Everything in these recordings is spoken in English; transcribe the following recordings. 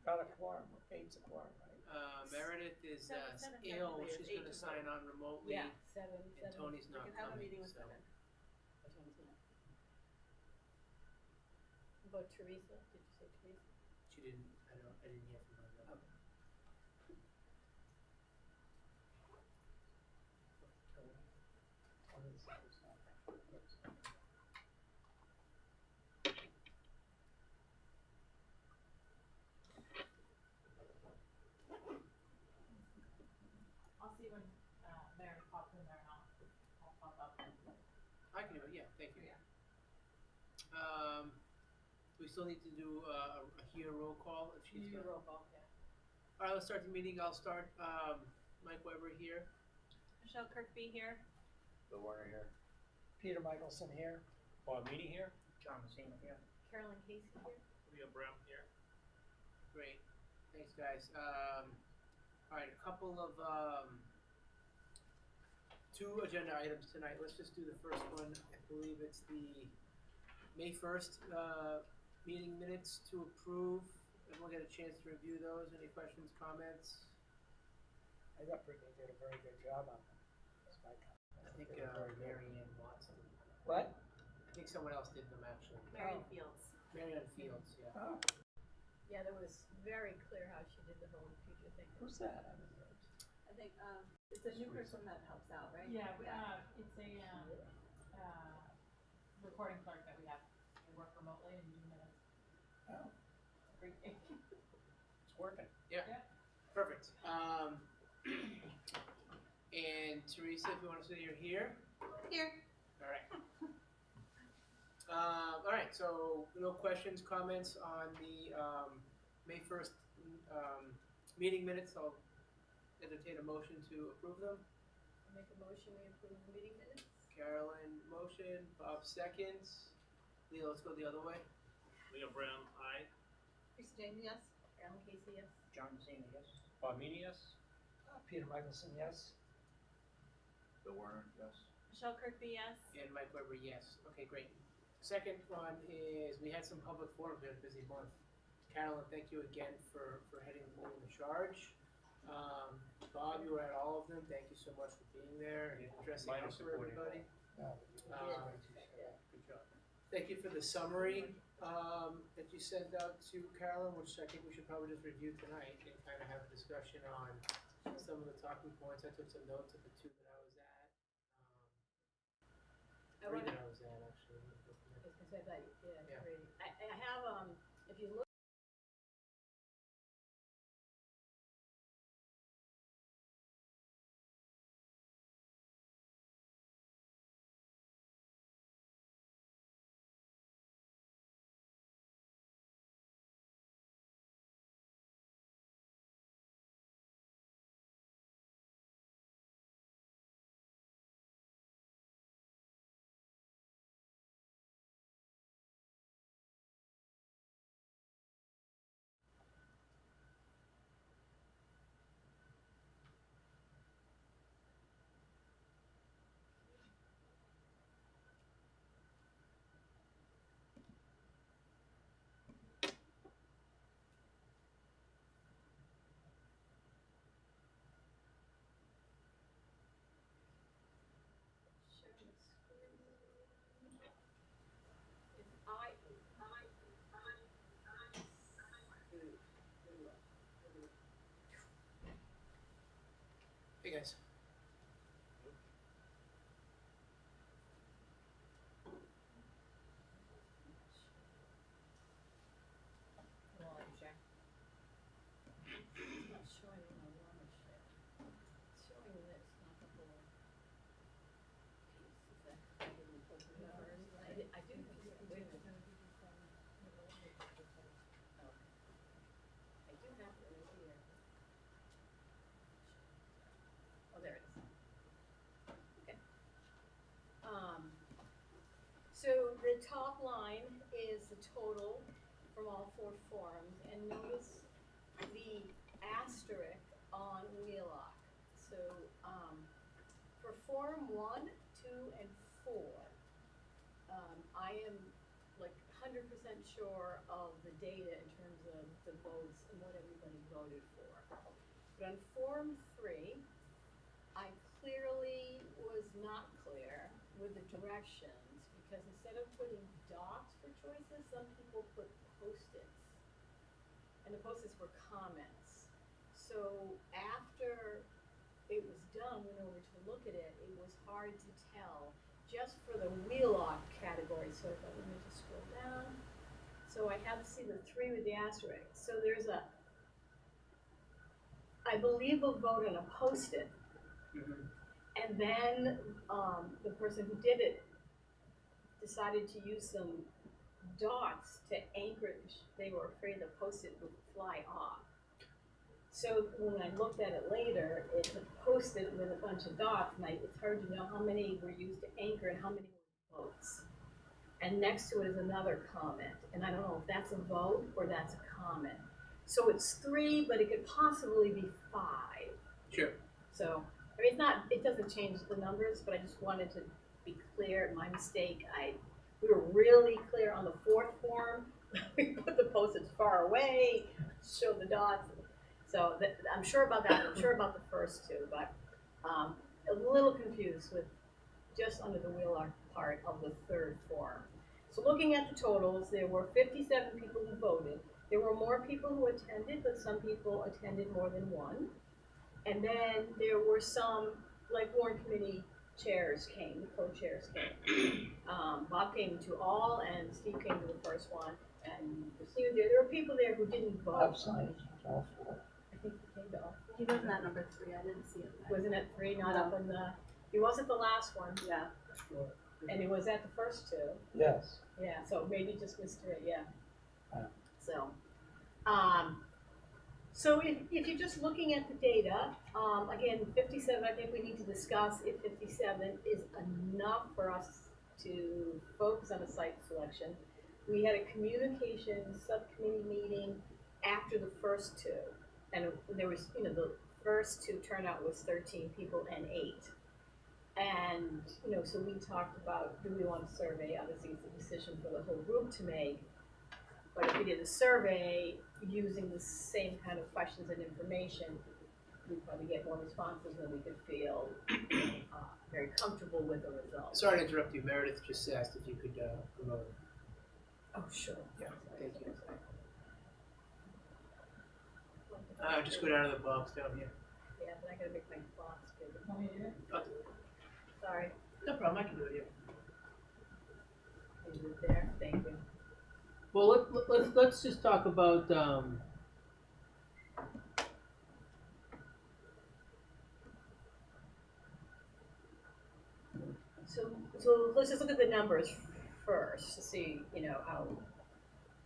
Got a quorum, 8's a quorum, right? Meredith is Seven ill, technically is she's 8 gonna to sign on remotely, Yeah, seven. and Tony's We not can have a coming, meeting with so. 7. About Teresa, did you say Teresa? She didn't, I didn't hear from her. No. I'll see when Mary pops in there and I'll pop up. I can do it, yeah, thank you. Yeah. We still need to do a here roll call if she's You gonna. roll call, yeah. All right, let's start the meeting. I'll start. Mike Weber here. Michelle Kirkby here. Bill Warner here. Peter Michelson here. Bob Meany here. John Messina here. Carolyn Casey here. Leo Brown here. Great, thanks guys. All right, a couple of 2 agenda items tonight. Let's just do the first one. I believe it's the May 1st meeting minutes to approve. Everyone get a chance to review those. Any questions, comments? I thought Brittany did a very good job on them. That's my comment. I think They were very good. Mary Ann Watson. What? I think someone else did them actually. Marion Oh. Fields. Mary Ann Fields, yeah. Oh, Yeah, that was very clear how she did the whole future thing. who's that? I mean, I think it's a new person that helps out, right? Yeah, it's a recording clerk that we have. We work remotely and do minutes. oh, It's a great thing. it's working. Yeah. Yeah. Perfect. And Teresa, if you want to sit here. Here. All right. All right, so no questions, comments on the May 1st meeting minutes. I'll entertain a motion to approve them. I'll make a motion, we approve the meeting minutes. Carolyn, motion. Bob, seconds. Leo, let's go the other way. Leo Brown, aye. Teresa James, yes. Carolyn Casey, yes. John Messina, yes. Bob Meany, yes. Peter Michelson, yes. Bill Warner, yes. Michelle Kirkby, yes. And Mike Weber, yes. Okay, great. Second one is we had some public forums. We had a busy month. Carolyn, thank you again for leading the charge. Bob, you were at all of them. Thank you so much for being there and addressing Mine out was for supporting everybody. No, Good job. Thank you for the summary that you sent out to Carolyn, which I think we should probably just review tonight and kind of have a discussion on some of the talking points. I took some notes of the 2 that I was at. 3 that I was at, actually. I was gonna say that, yeah, Yeah. great. I have, if you look. Hey guys. Well, I'm sure. It's not showing on the one share. It's showing this, not the whole piece. Is that, I didn't open it first. I do. Wait a minute. I do have it right here. Oh, there it is. Okay. So the top line is the total from all 4 forums, and notice the asterisk on Wheelock. So for Forum 1, 2, and 4, I am like 100% sure of the data in terms of the votes and what everybody voted for. But on Form 3, I clearly was not clear with the directions, because instead of putting dots for choices, some people put post-its. And the post-its were comments. So after it was done, went over to look at it, it was hard to tell just for the wheel-off category. So I thought, let me just scroll down. So I have to see the 3 with the asterisk. So there's a, I believe, a vote on a post-it. And then the person who did it decided to use some dots to anchor it. They were afraid the post-it would fly off. So when I looked at it later, it's a post-it with a bunch of dots, and it's hard to know how many were used to anchor and how many were votes. And next to it is another comment, and I don't know if that's a vote or that's a comment. So it's 3, but it could possibly be 5. Sure. So, I mean, it's not, it doesn't change the numbers, but I just wanted to be clear, my mistake. We were really clear on the 4th form. We put the post-its far away, showed the dots. So I'm sure about that. I'm sure about the first 2, but a little confused with just under the wheel part of the 3rd form. So looking at the totals, there were 57 people who voted. There were more people who attended, but some people attended more than one. And then there were some, like warrant committee chairs came, the co-chairs came. Bob came to all, and Steve came to the first one. And Christina, there were people there who didn't vote. Bob signed all 4. I think he came to all. He wasn't at number 3, I didn't see it. Wasn't at 3, not up in the, he wasn't the last one. Yeah. And he was at the first 2. Yes. Yeah, so maybe just missed 3, yeah. So, so if you're just looking at the data, again, 57, I think we need to discuss if 57 is enough for us to focus on a site selection. We had a communications subcommittee meeting after the first 2, and there was, the first 2 turnout was 13 people and 8. And, so we talked about, do we want a survey? Obviously, it's a decision for the whole group to make. But if we did a survey using the same kind of questions and information, we'd probably get more responses and we could feel very comfortable with the results. Sorry to interrupt you. Meredith just asked if you could promote it. Oh, sure. Yeah, thank you. Just go down to the box down here. Yeah, but I gotta make my box bigger. Want me to do it? Sorry. No problem, I can do it, yeah. Is it there? Thank you. Well, let's just talk about So let's just look at the numbers first to see, how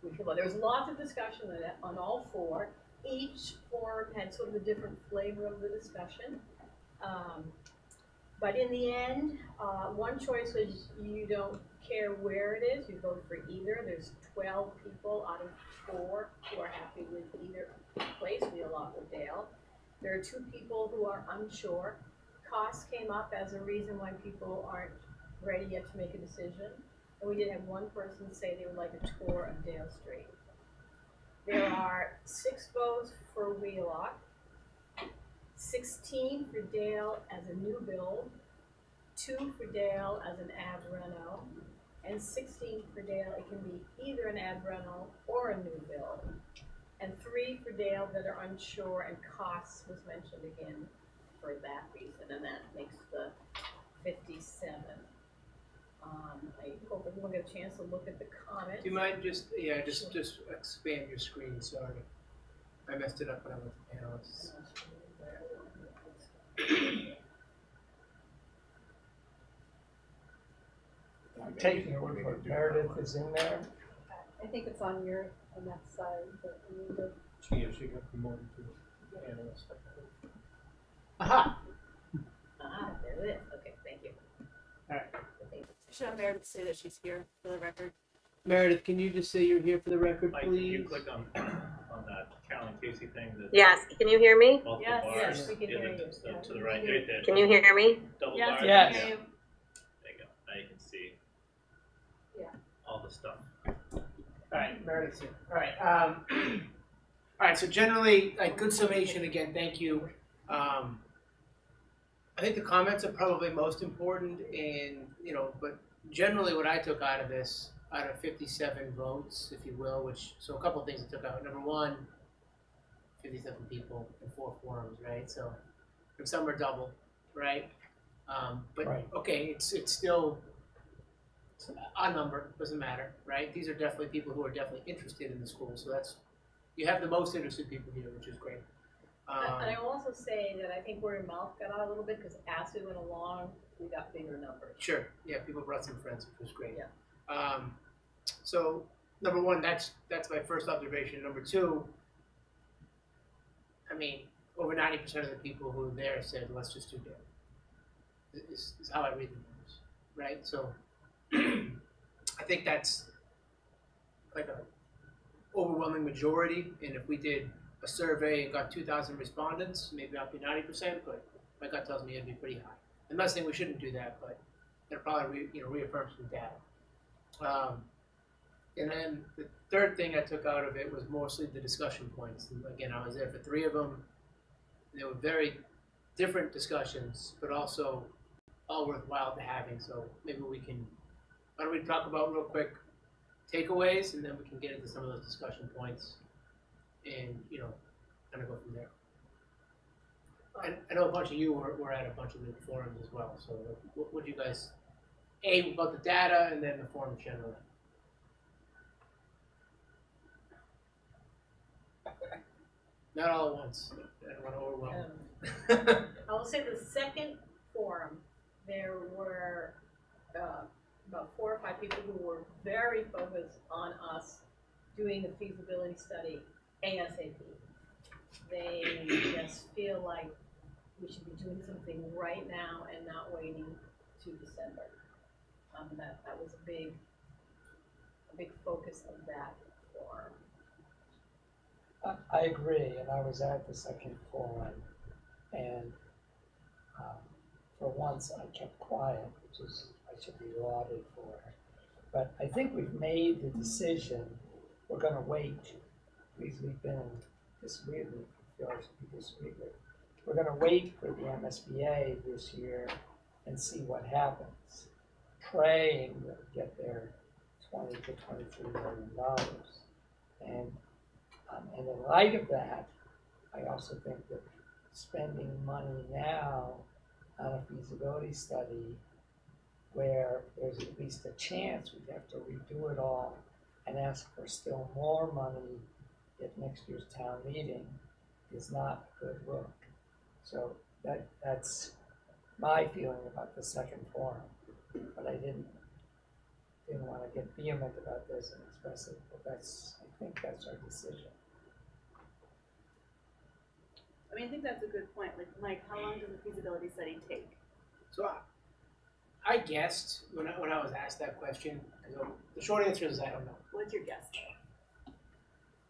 we feel about it. There was lots of discussion on all 4. Each form had sort of a different flavor of the discussion. But in the end, one choice was you don't care where it is, you vote for either. There's 12 people out of 4 who are happy with either place, Wheelock or Dale. There are 2 people who are unsure. Costs came up as a reason why people aren't ready yet to make a decision. And we did have one person say they would like a tour of Dale Street. There are 6 votes for Wheelock, 16 for Dale as a new build, 2 for Dale as an ad reno, and 16 for Dale. It can be either an ad reno or a new build, and 3 for Dale that are unsure, and costs was mentioned again for that reason, and that makes the 57. I hope everyone got a chance to look at the comments. do you mind just expand your screen, sorry. I messed it up when I went to panelists. I'm taking your word for it. Meredith is in there. I think it's on that side, but I mean, She got promoted to analyst. Aha! There it is. Okay, thank you. Alright. should have Meredith say that she's here for the record. Meredith, can you just say you're here for the record, Mike, please? can you click on that Carolyn Casey thing? Yes, can you hear me? Multiple Yes, bars. yes, we can Yeah, hear you. to the right, right there. Can you hear me? Double Yes, bars. we Yes. can hear you. There you go. Now you can see. Yeah. All the stuff. Alright, Meredith's here. Alright, All right, so generally, like, good summation again, thank you. I think the comments are probably most important but generally what I took out of this, out of 57 votes, if you will, so a couple of things I took out. Number one, 57 people in 4 forums, right? So some are double, right? But Right. okay, it's still a number, doesn't matter, right? These are definitely people who are definitely interested in the school, so you have the most interested people here, which is great. And I will also say that I think word of mouth got out a little bit, because as we went along, we got bigger numbers. Sure, yeah, people brought some friends, which was great. Yeah. So number one, that's my first observation. Number two, I mean, over 90% of the people who were there said, let's just do data. Is how I read the numbers, right? So I think that's like a overwhelming majority, and if we did a survey and got 2,000 respondents, maybe not be 90%, but my gut tells me it'd be pretty high. I'm not saying we shouldn't do that, but that probably reaffirms some data. And then the third thing I took out of it was mostly the discussion points. And again, I was there for 3 of them. They were very different discussions, but also all worthwhile to having. So maybe why don't we talk about real quick takeaways, and then we can get into some of those discussion points and, kind of go from there. I know a bunch of you were at a bunch of the forums as well, so what do you guys, about the data and then the forum generally? Not all at once. I don't want to overwhelm. I will say the second forum, there were about 4 or 5 people who were very focused on us doing the feasibility study ASAP. They just feel like we should be doing something right now and not waiting to December. That was a big focus of that forum. I agree, and I was at the second forum, and for once I kept quiet, which is I should be lauded for. But I think we've made the decision. We're going to wait, because we've been disagreed with. We're going to wait for the MSBA this year and see what happens, praying that we get their $20 to $23 million. And in light of that, I also think that spending money now on a feasibility study where there's at least a chance we'd have to redo it all and ask for still more money at next year's town meeting is not a good look. So that's my feeling about the second forum. But I didn't want to get vehement about this and express it, but I think that's our decision. I mean, I think that's a good point. Like, Mike, how long does a feasibility study take? So I guessed when I was asked that question, the short answer is I don't know. What's your guess?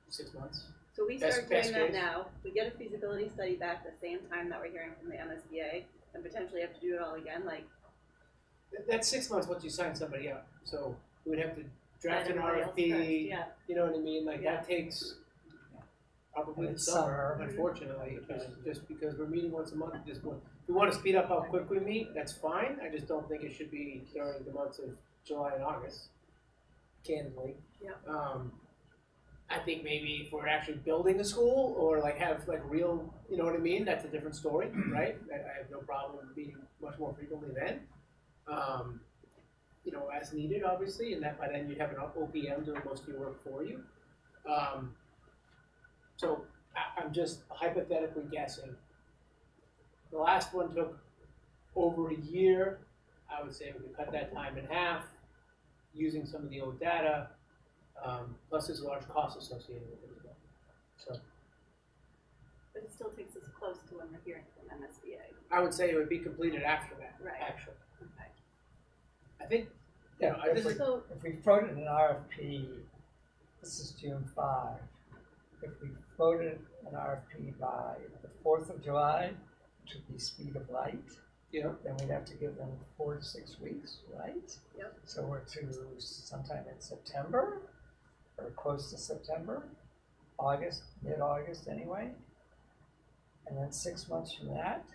6 months. So we Best start doing that case. now. We get a feasibility study back the same time that we're hearing from the MSBA, and potentially have to do it all again. Like, That's 6 months once you sign somebody up. So we would have to draft an everybody else RFP. first, yeah. You know what I mean? Like Yeah. that takes probably And the it's summer, summer. unfortunately, just because we're meeting once a month at this point. If we want to speed up how quick we meet, that's fine. I just don't think it should be during the months of July and August, candidly. Yeah. I think maybe if we're actually building a school or like have like real, you know what I mean? That's a different story, right? I have no problem meeting much more frequently then. As needed, obviously, and that by then you'd have an OPM doing most of your work for you. So I'm just hypothetically guessing. The last one took over a year. I would say we could cut that time in half using some of the old data. Plus there's a large cost associated with it as well. So But it still takes us close to when we're hearing from MSBA. I would say it would be completed after that, Right. actually. Okay. I think, If we floated an RFP, this is June 5. If we floated an RFP by the 4th of July, which would be speed of light, then we'd have to give them 4 to 6 weeks, right? Yep. So we're to sometime in September or close to September. August, mid-August anyway. And then 6 months from that,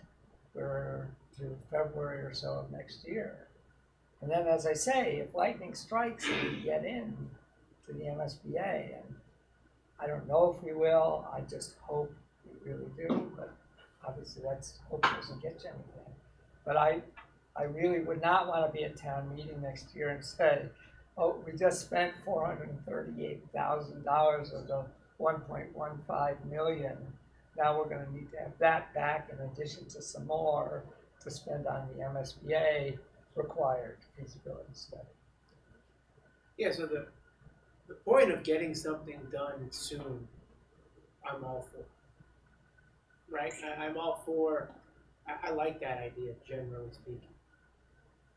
we're to February or so of next year. And then, as I say, if lightning strikes and we get in to the MSBA, and I don't know if we will, I just hope we really do, but obviously that's hope doesn't get you anything. But I really would not want to be at town meeting next year and say, oh, we just spent $438,000 of the 1.15 million. Now we're going to need to have that back in addition to some more to spend on the MSBA required feasibility study. Yeah, so the point of getting something done soon, I'm all for. Right? I'm all for, I like that idea, generally speaking.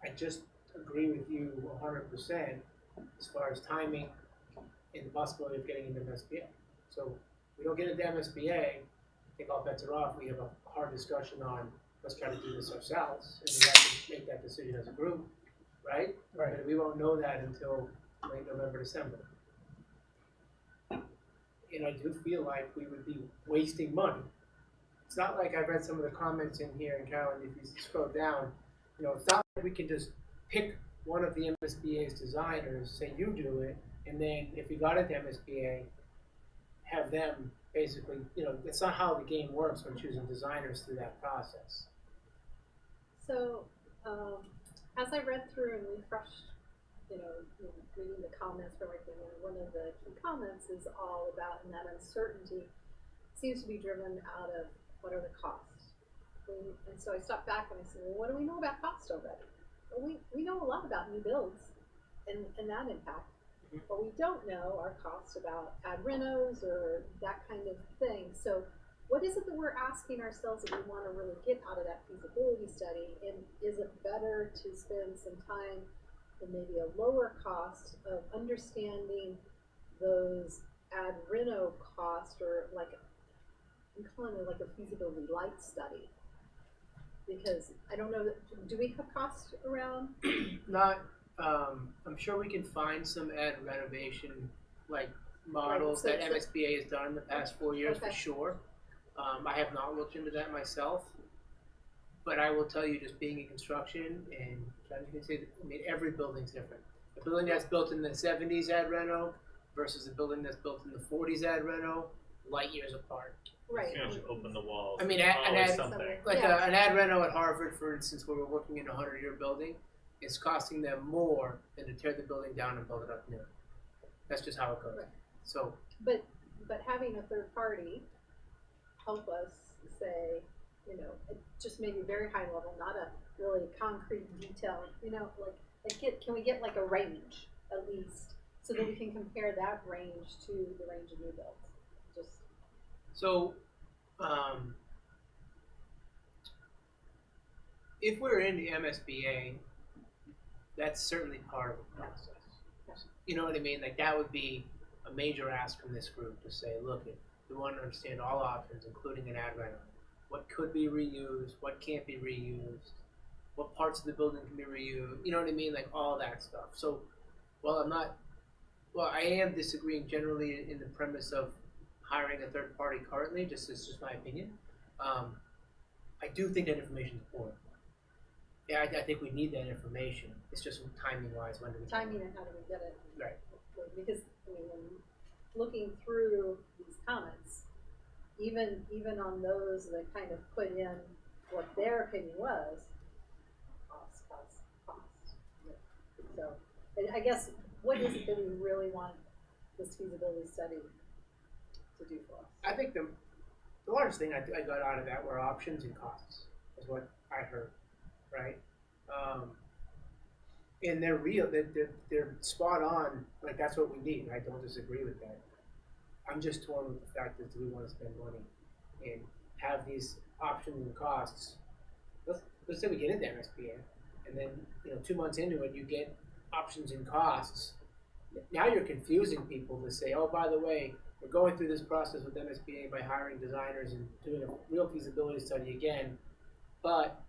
I just agree with you 100% as far as timing and the possibility of getting into MSBA. So if we don't get into MSBA, I think all bets are off. We have a hard discussion on let's try to do this ourselves, and we have to make that decision as a group, right? Right. But we won't know that until late November, December. And I do feel like we would be wasting money. It's not like I read some of the comments in here, and Carolyn, if you scroll down, it's not like we can just pick one of the MSBA's designers, say you do it, and then if we got into MSBA, have them basically, that's not how the game works when choosing designers through that process. So, as I read through and refreshed, reading the comments from everything, and one of the key comments is all about, and that uncertainty seems to be driven out of what are the costs. And so I stopped back and I said, well, what do we know about cost already? Well, we know a lot about new builds and that impact. But we don't know our costs about ad renos or that kind of thing. So what is it that we're asking ourselves that we want to really get out of that feasibility study? And is it better to spend some time in maybe a lower cost of understanding those ad reno costs, or like, I'm calling it like a feasibility light study? Because I don't know, do we have costs around? Not, I'm sure we can find some ad renovation models Right, that MSBA has done in the past 4 years for Okay. sure. I have not looked into that myself, but I will tell you, just being in construction and trying to say, every building's different. A building that's built in the 70s ad reno versus a building that's built in the 40s ad reno, light years apart. Right. You actually open the walls. I mean, There's an always ad- something. Like Yeah. an ad reno at Harvard, for instance, where we're working in a 100-year building, is costing them more than to tear the building down and build it up new. That's just how it goes. Right. So, But having a third party help us say, just maybe very high level, not a really concrete detail, can we get like a range at least, so that we can compare that range to the range of new builds? So, if we're in the MSBA, that's certainly part of the process. You know what I mean? Like, that would be a major ask from this group to say, look, we want to understand all options, including an ad reno. What could be reused? What can't be reused? What parts of the building can be reused? You know what I mean? Like, all that stuff. So, I am disagreeing generally in the premise of hiring a third party currently. It's just my opinion. I do think that information is important. Yeah, I think we need that information. It's just timing wise, when do we get it? Timing and how do we get it? Right. Because when looking through these comments, even on those that kind of put in what their opinion was, cost. So I guess, what is it that we really want this feasibility study to do for us? I think the largest thing I got out of that were options and costs, is what I heard, right? And they're real, they're spot on, like that's what we need. I don't disagree with that. I'm just torn with the fact that do we want to spend money and have these options and costs. Let's say we get into MSBA, and then 2 months into it, you get options and costs. Now you're confusing people to say, oh, by the way, we're going through this process with MSBA by hiring designers and doing a real feasibility study again. But,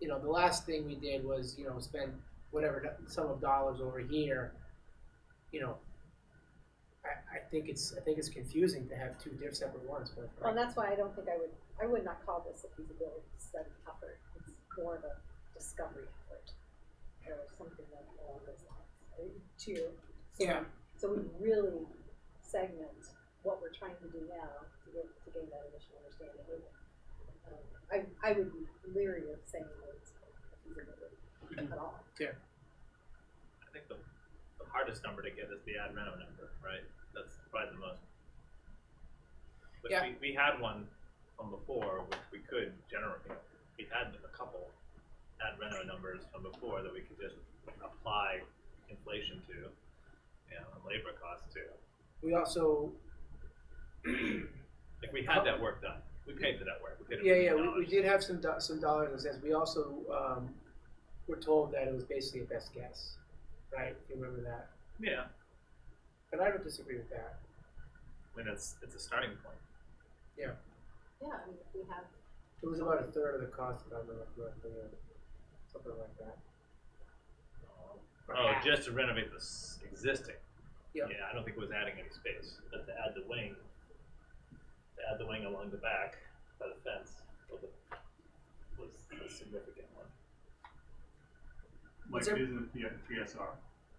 the last thing we did was, spend whatever sum of dollars over here. I think it's confusing to have two separate ones, but. Well, and that's why I don't think I would not call this a feasibility study effort. It's more of a discovery effort or something that along those lines. Yeah. So we really segment what we're trying to do now to gain that initial understanding. I would be leery of saying that it's a feasibility at all. Yeah. I think the hardest number to get is the ad reno number, right? That's probably the most. But Yeah. we had one from before, which we could generate. We had a couple ad reno numbers from before that we could just apply inflation to, and labor costs to. We also. Like we had that work done. We paid for that work. We paid Yeah, $1 million. we did have some dollars and cents. We also were told that it was basically a best guess, right? If you remember that. Yeah. But I don't disagree with that. I mean, it's a starting point. Yeah, I mean, if we have. It was about a third of the cost, if I remember correctly, or something like that. Or Oh, half. just to renovate the existing. Yeah. Yeah, I don't think it was adding any space, but to add the wing along the back by the fence was a significant one. Like it is in the PSR.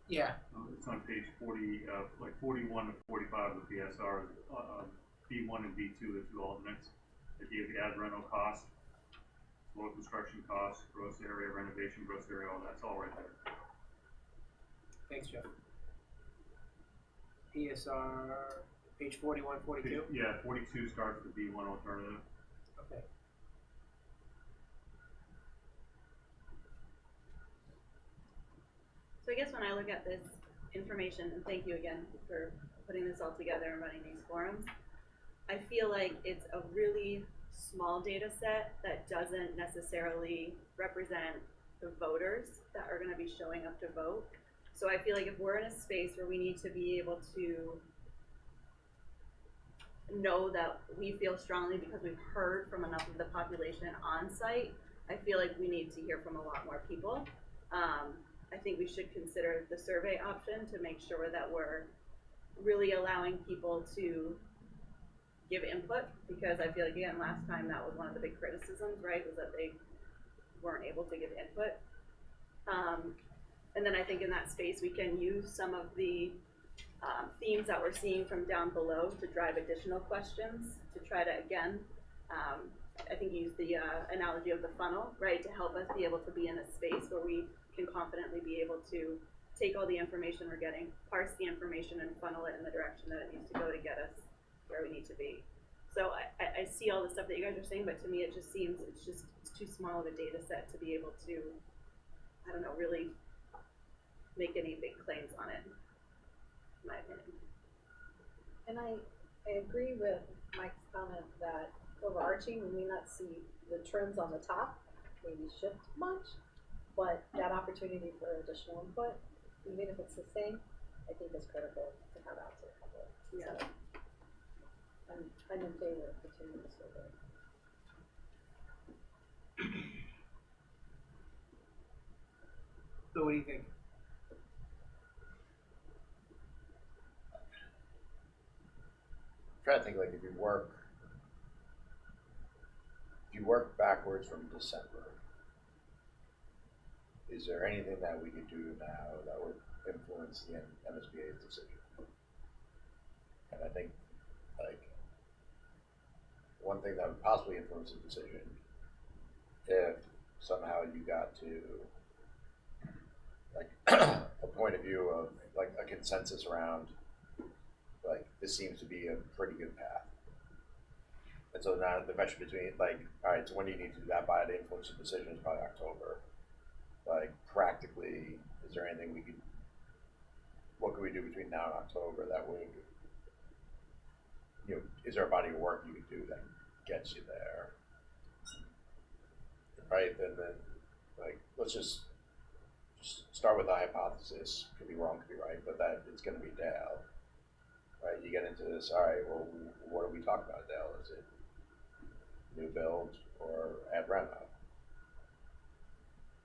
Yeah. It's on page 40, like 41 to 45 of the PSR. B1 and B2, the two alternates. They gave the ad rental cost, total construction cost, gross area renovation, gross area, all that's all right there. Thanks, Jeff. PSR, page 41, 42? Yeah, 42 starts with B1 alternative. Okay. So I guess when I look at this information, and thank you again for putting this all together and running these forums, I feel like it's a really small data set that doesn't necessarily represent the voters that are going to be showing up to vote. So I feel like if we're in a space where we need to be able to know that we feel strongly because we've heard from enough of the population on site, I feel like we need to hear from a lot more people. I think we should consider the survey option to make sure that we're really allowing people to give input, because I feel like, again, last time that was one of the big criticisms, right, was that they weren't able to give input. And then I think in that space we can use some of the themes that we're seeing from down below to drive additional questions to try to, again, I think use the analogy of the funnel, right, to help us be able to be in a space where we can confidently be able to take all the information we're getting, parse the information, and funnel it in the direction that it needs to go to get us where we need to be. So I see all the stuff that you guys are saying, but to me it just seems it's too small of a data set to be able to, I don't know, really make any big claims on it, in my opinion. And I agree with Mike's comment that overarching, we may not see the trends on the top maybe shift much, but that opportunity for additional input, even if it's the same, I think is critical to have out to the public. Yeah. So I'm in favor of continuing the survey. So what do you think? I'm trying to think, like, if you work backwards from December, is there anything that we could do now that would influence the MSBA's decision? And I think, like, one thing that would possibly influence the decision, if somehow you got to, like, a point of view of, like, a consensus around, like, this seems to be a pretty good path. And so now the measure between, like, all right, so when do you need to do that by to influence the decision is probably October. Like, practically, is there anything what could we do between now and October that would, is there a body of work you could do that gets you there? Right, then, like, let's just start with the hypothesis, could be wrong, could be right, but that it's gonna be Dale. Right, you get into this, all right, well, what are we talking about, Dale? Is it new build or ad reno?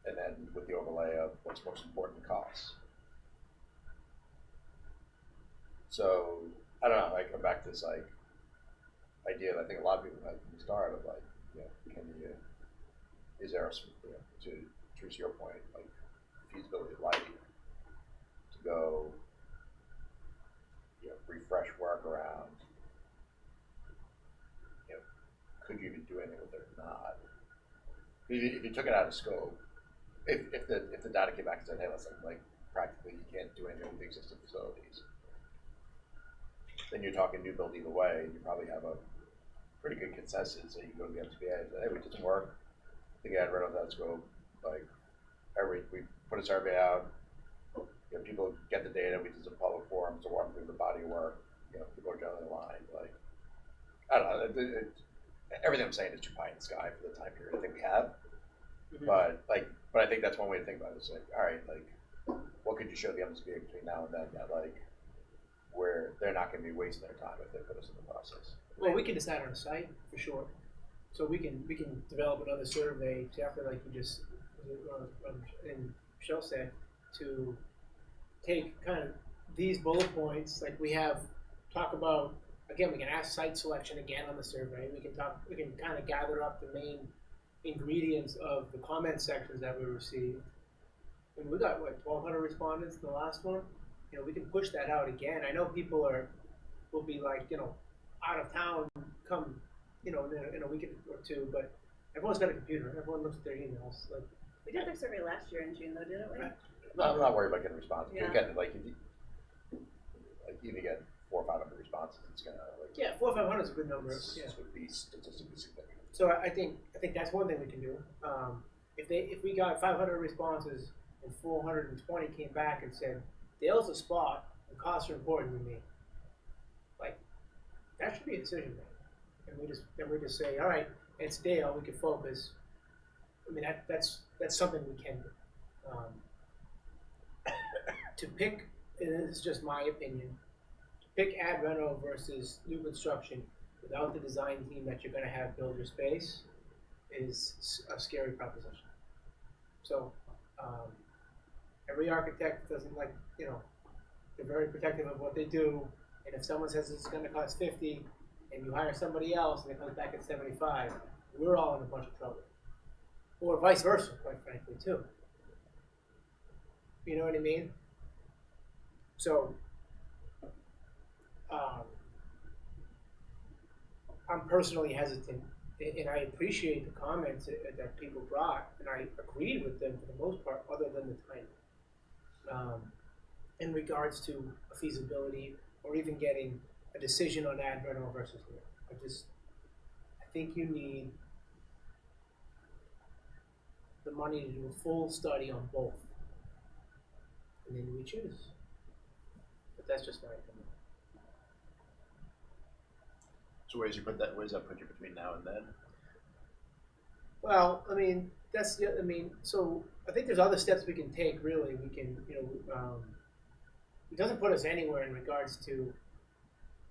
And then with the overlay of what's most important costs. So I don't know. I come back to this like idea that I think a lot of people had from the start of like, you know, can you, is there a, you know, to Teresa, your point, like feasibility of lighting to go, you know, refresh work around, you know, could you even do anything with it or not? If you took it out of scope, if the data came back and said, hey, listen, like practically you can't do anything with the existing facilities, then you're talking new build either way, and you probably have a pretty good consensus. So you go to the MSBA and say, hey, we did some work. I think I had read on that scope. Like, we put a survey out. You know, people get the data. We did some public forums to walk through the body of work. You know, people are generally aligned. Like, I don't know. Everything I'm saying is too pie in the sky for the time period I think we have. Mm-hmm. But I think that's one way to think about it. It's like, all right, like, what could you show the MSBA between now and then that like, where they're not going to be wasting their time if they put us in the process. Well, we can decide on a site for sure. So we can develop another survey exactly like you just and Michelle said, to take kind of these bullet points, like we have talk about again. We can ask site selection again on the survey. We can kind of gather up the main ingredients of the comment sections that we received. And we got what 1,200 respondents in the last one. You know, we can push that out again. I know people will be like, you know, out of town, come, you know, in a week or two, but everyone's got a computer. Everyone looks at their emails. Like, we did their survey last year in June, though, didn't we? I'm not worried about getting responses. Yeah. You're getting like you get 400 or 500 responses. It's gonna like 400 or 500 is a good number. This Yeah. would be statistically significant. So I think that's one thing we can do. If we got 500 responses and 420 came back and said Dale's a spot and costs are important to me, like that should be a decision made. And we just say, all right, it's Dale. We can focus. I mean that's something we can do. To pick, and this is just my opinion, to pick ad reno versus new construction without the design team that you're going to have build your space is a scary proposition. So every architect doesn't like, you know, they're very protective of what they do, and if someone says it's going to cost 50 and you hire somebody else and it comes back at 75, we're all in a bunch of trouble. Or vice versa, quite frankly, too. You know what I mean? So I'm personally hesitant, and I appreciate the comments that people brought, and I agreed with them for the most part, other than the timing. In regards to a feasibility or even getting a decision on ad reno versus new. I think you need the money to do a full study on both, and then we choose. But that's just my opinion. So where does that put you between now and then? Well, I mean, so I think there's other steps we can take. Really, we can, it doesn't put us anywhere in regards to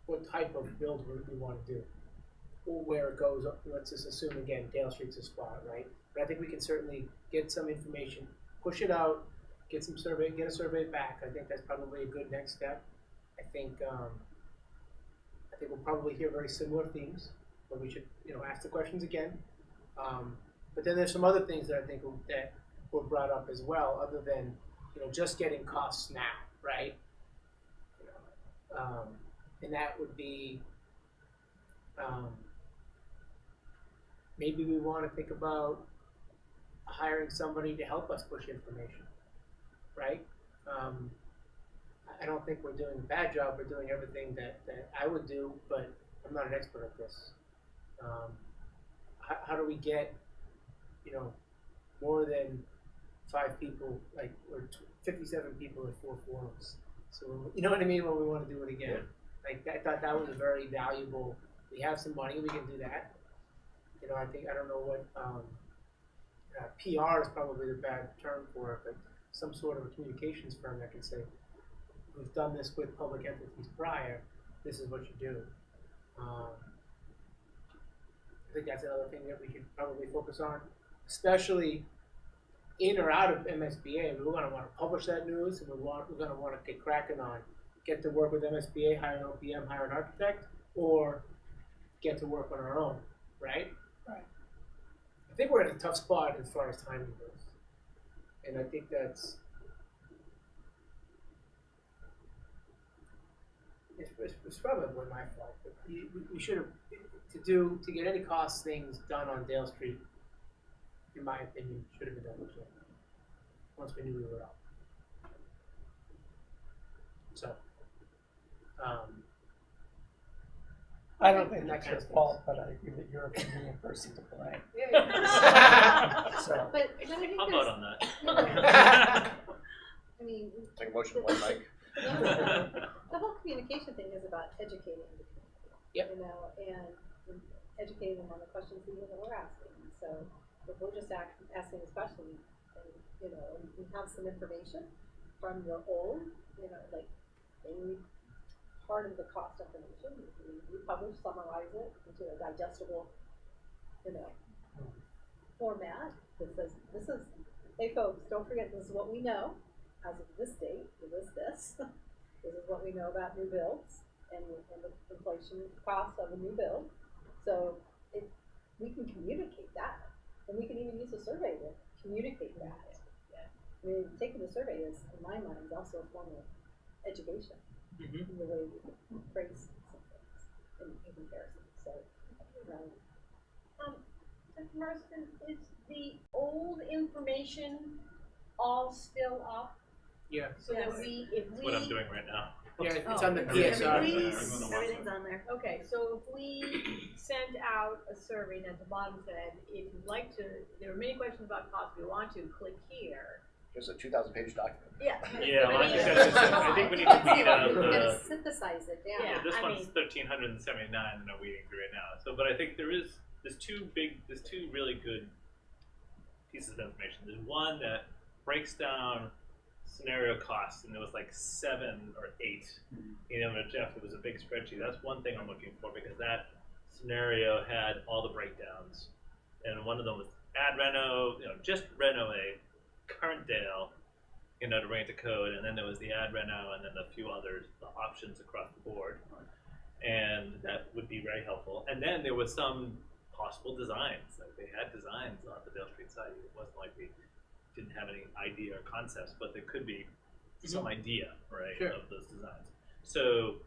what type of build we want to do or where it goes. Let's just assume again, Dale Street's a spot, right? But I think we can certainly get some information, push it out, get a survey back. I think that's probably a good next step. I think we'll probably hear very similar themes, but we should, ask the questions again. But then there's some other things that I think that were brought up as well, other than, just getting costs now, right? And that would be, maybe we want to think about hiring somebody to help us push information, right? I don't think we're doing a bad job. We're doing everything that I would do, but I'm not an expert at this. How do we get, more than 5 people, or 57 people at 4 forums? So, you know what I mean, when we want to do it again. Yeah. I thought that was a very valuable, we have some money, we can do that. I don't know what, PR is probably the bad term for it, but some sort of a communications firm that can say, we've done this with public entities prior, this is what you do. I think that's another thing that we should probably focus on, especially in or out of MSBA. We're going to want to publish that news, and we're going to want to get cracking on get to work with MSBA, hire an OPM, hire an architect, or get to work on our own, right? Right. I think we're in a tough spot as far as timing goes. And I think that's, it's probably my fault, but we should have, to get any cost things done on Dale Street, in my opinion, should have been done before, once we knew we were out. So, I don't think that that's kind your of fault, but I agree that you're a convenient person to blame. So, But I think I'll there's, vote on that. I mean, Take a motion to blame Mike. the whole communication thing is about educating the community. Yep. You know, and educating them on the questions even that we're asking. So if we're just asking this question, and, you know, and we have some information from your old, you know, like maybe part of the cost information, we publish, summarize it into a digestible, you know, format that says, this is, hey folks, don't forget, this is what we know as of this date, it was this. This is what we know about new builds and the inflation cost of a new build. So we can communicate that, and we can even use a survey to communicate that. I mean, taking the survey is, in my mind, is also a form of education in the way we phrase some things in comparison. So, Dr. Marston, is the old information all still up? Yeah. So that if That's what I'm doing right now. Yeah, it's Oh, on the it's PSR. Everything's on there. Okay, so if we send out a survey, and at the bottom said, if you'd like to, there are many questions about cost, if you want to, click here. There's a 2,000-page document. Yeah. Yeah, well, I think that's just, I think we need to weed out We're gonna the, synthesize it down. Yeah. this I one's mean- 1,379 and I'm weeding through it now. So, but I think there's two really good pieces of information. There's one that breaks down scenario costs, and there was like 7 or 8. You know, Jeff, it was a big spreadsheet. That's one thing I'm looking for, because that scenario had all the breakdowns, and one of them was add reno, you know, just reno a current Dale, you know, to bring it to code, and then there was the add reno, and then a few others, the options across the board, and that would be very helpful. And then there was some possible designs, like they had designs on the Dale Street site. It wasn't like we didn't have any idea or concepts, but there could be some idea, right, Sure. of those designs. So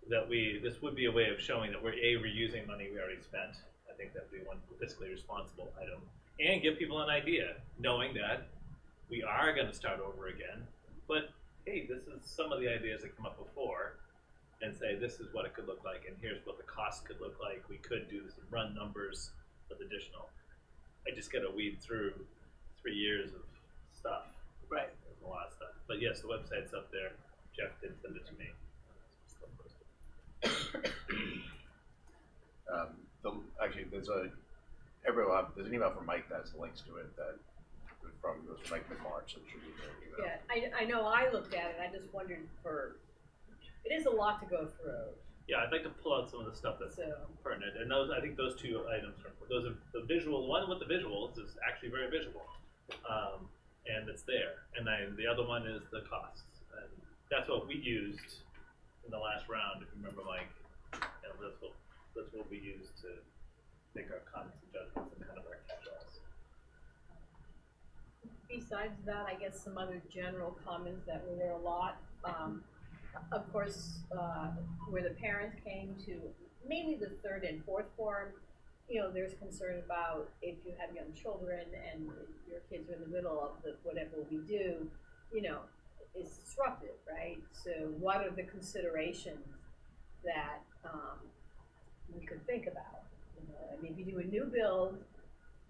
that this would be a way of showing that we're reusing money we already spent. I think that would be one fiscally responsible item, and give people an idea, knowing that we are going to start over again. But hey, this is some of the ideas that come up before, and say this is what it could look like, and here's what the cost could look like. We could do some run numbers with additional. I just got to weed through 3 years of stuff. Right. There's a lot of stuff. But yes, the website's up there. Jeff did send it to me. Actually, there's an email from Mike that has links to it that goes from Mike mid-March, so it should be there. Yeah, I know I looked at it, I just wondered it is a lot to go through, Yeah, I'd like to pull out some of the stuff that's so. pertinent, and I think those 2 items are the visual. One with the visuals is actually very visual, and it's there. And then the other one is the costs, and that's what we used in the last round. If you remember, Mike, and that's what we used to make our comments and judgments and kind of our catch-alls. Besides that, I guess some other general comments that were there a lot. Of course, where the parents came to mainly the 3rd and 4th forum, you know, there's concern about if you have young children and your kids are in the middle of whatever we do, you know, it's disruptive, right? So what are the considerations that we could think about? You know, I mean, if you do a new build,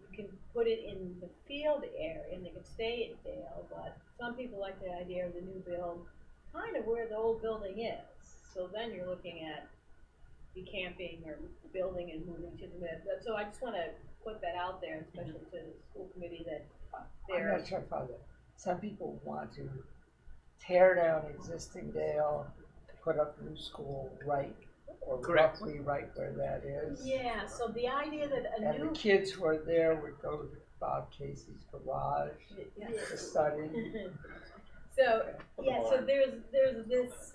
you can put it in the field area and they can stay at Dale, but some people like the idea of the new build kind of where the old building is. So then you're looking at decamping or building and moving to the mid. So I just want to put that out there, especially to the school committee, that I'm not sure if I follow that. Some people want to tear down existing Dale, put up new school right, or Correct. roughly right where that is. Yeah, so the idea that a And new the kids who are there would go to Bob Casey's garage to study. So yeah, so there's this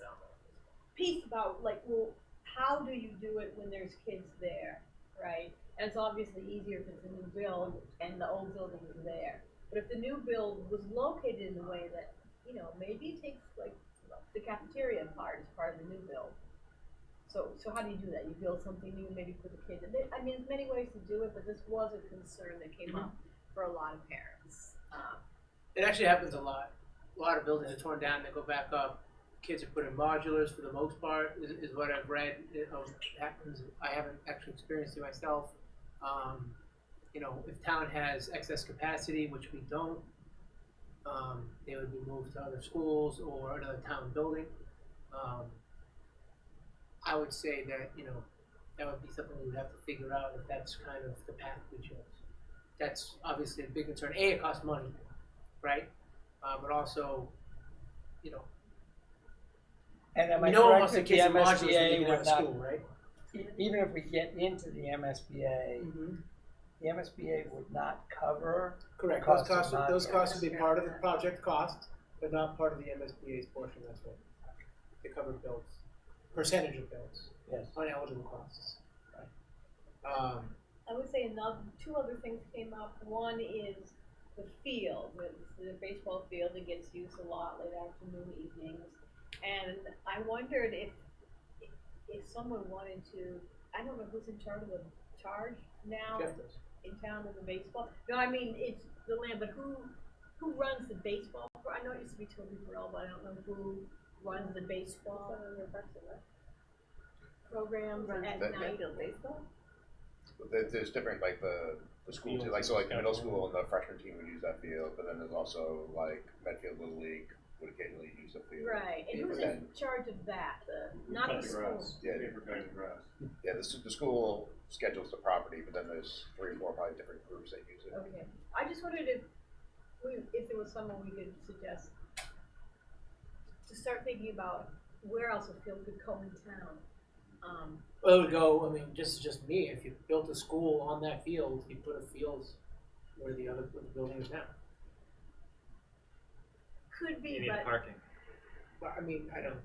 piece about like, well, how do you do it when there's kids there, right? And it's obviously easier if it's a new build and the old building is there. But if the new build was located in a way that, you know, maybe it takes like the cafeteria part as part of the new build. So how do you do that? You build something new, maybe put the kids in there. I mean, there's many ways to do it, but this was a concern that came up for a lot of parents. It actually happens a lot. A lot of buildings are torn down, they go back up. Kids are put in modulars for the most part, is what I've read. It happens. I haven't actually experienced it myself. You know, if town has excess capacity, which we don't, they would be moved to other schools or another town building. I would say that, you know, that would be something we would have to figure out if that's kind of the path we chose. That's obviously a big concern. A, it costs money, right? But also, you know, And am we I know correct most of that the the kids in modulars when they MSBA get out would of not, school, right? even if we get into the MSBA, the MSBA would not cover Correct. costs Those of costs would be part of the project cost, but not part of the MSBA's portion. That's right. They cover bills, percentage of bills, Yes. uneligible costs. I would say two other things came up. One is the field, the baseball field that gets used a lot late afternoon, evenings. And I wondered if someone wanted to, I don't know who's in charge of the charge now Jeff does. in town of the baseball. No, I mean, it's the land, but who runs the baseball? I know it used to be Toby Burrell, but I don't know who runs the baseball programs at night. Medfield baseball? There's different, like the school team, like, so like the middle school and the freshman team would use that field, but then there's also like Medfield Little League would occasionally use the field. Right, and who's in charge of that? Not Cut the the school. grass. Yeah. Pay for cutting the grass. Yeah, the school schedules the property, but then there's 3 or 4 probably different groups that use it. Okay, I just wondered if there was someone we could suggest to start thinking about where else a field could go in town. Well, it would go. I mean, just me. If you built a school on that field, you put a field where the building is now. Could be, You need but parking. But I mean, I don't.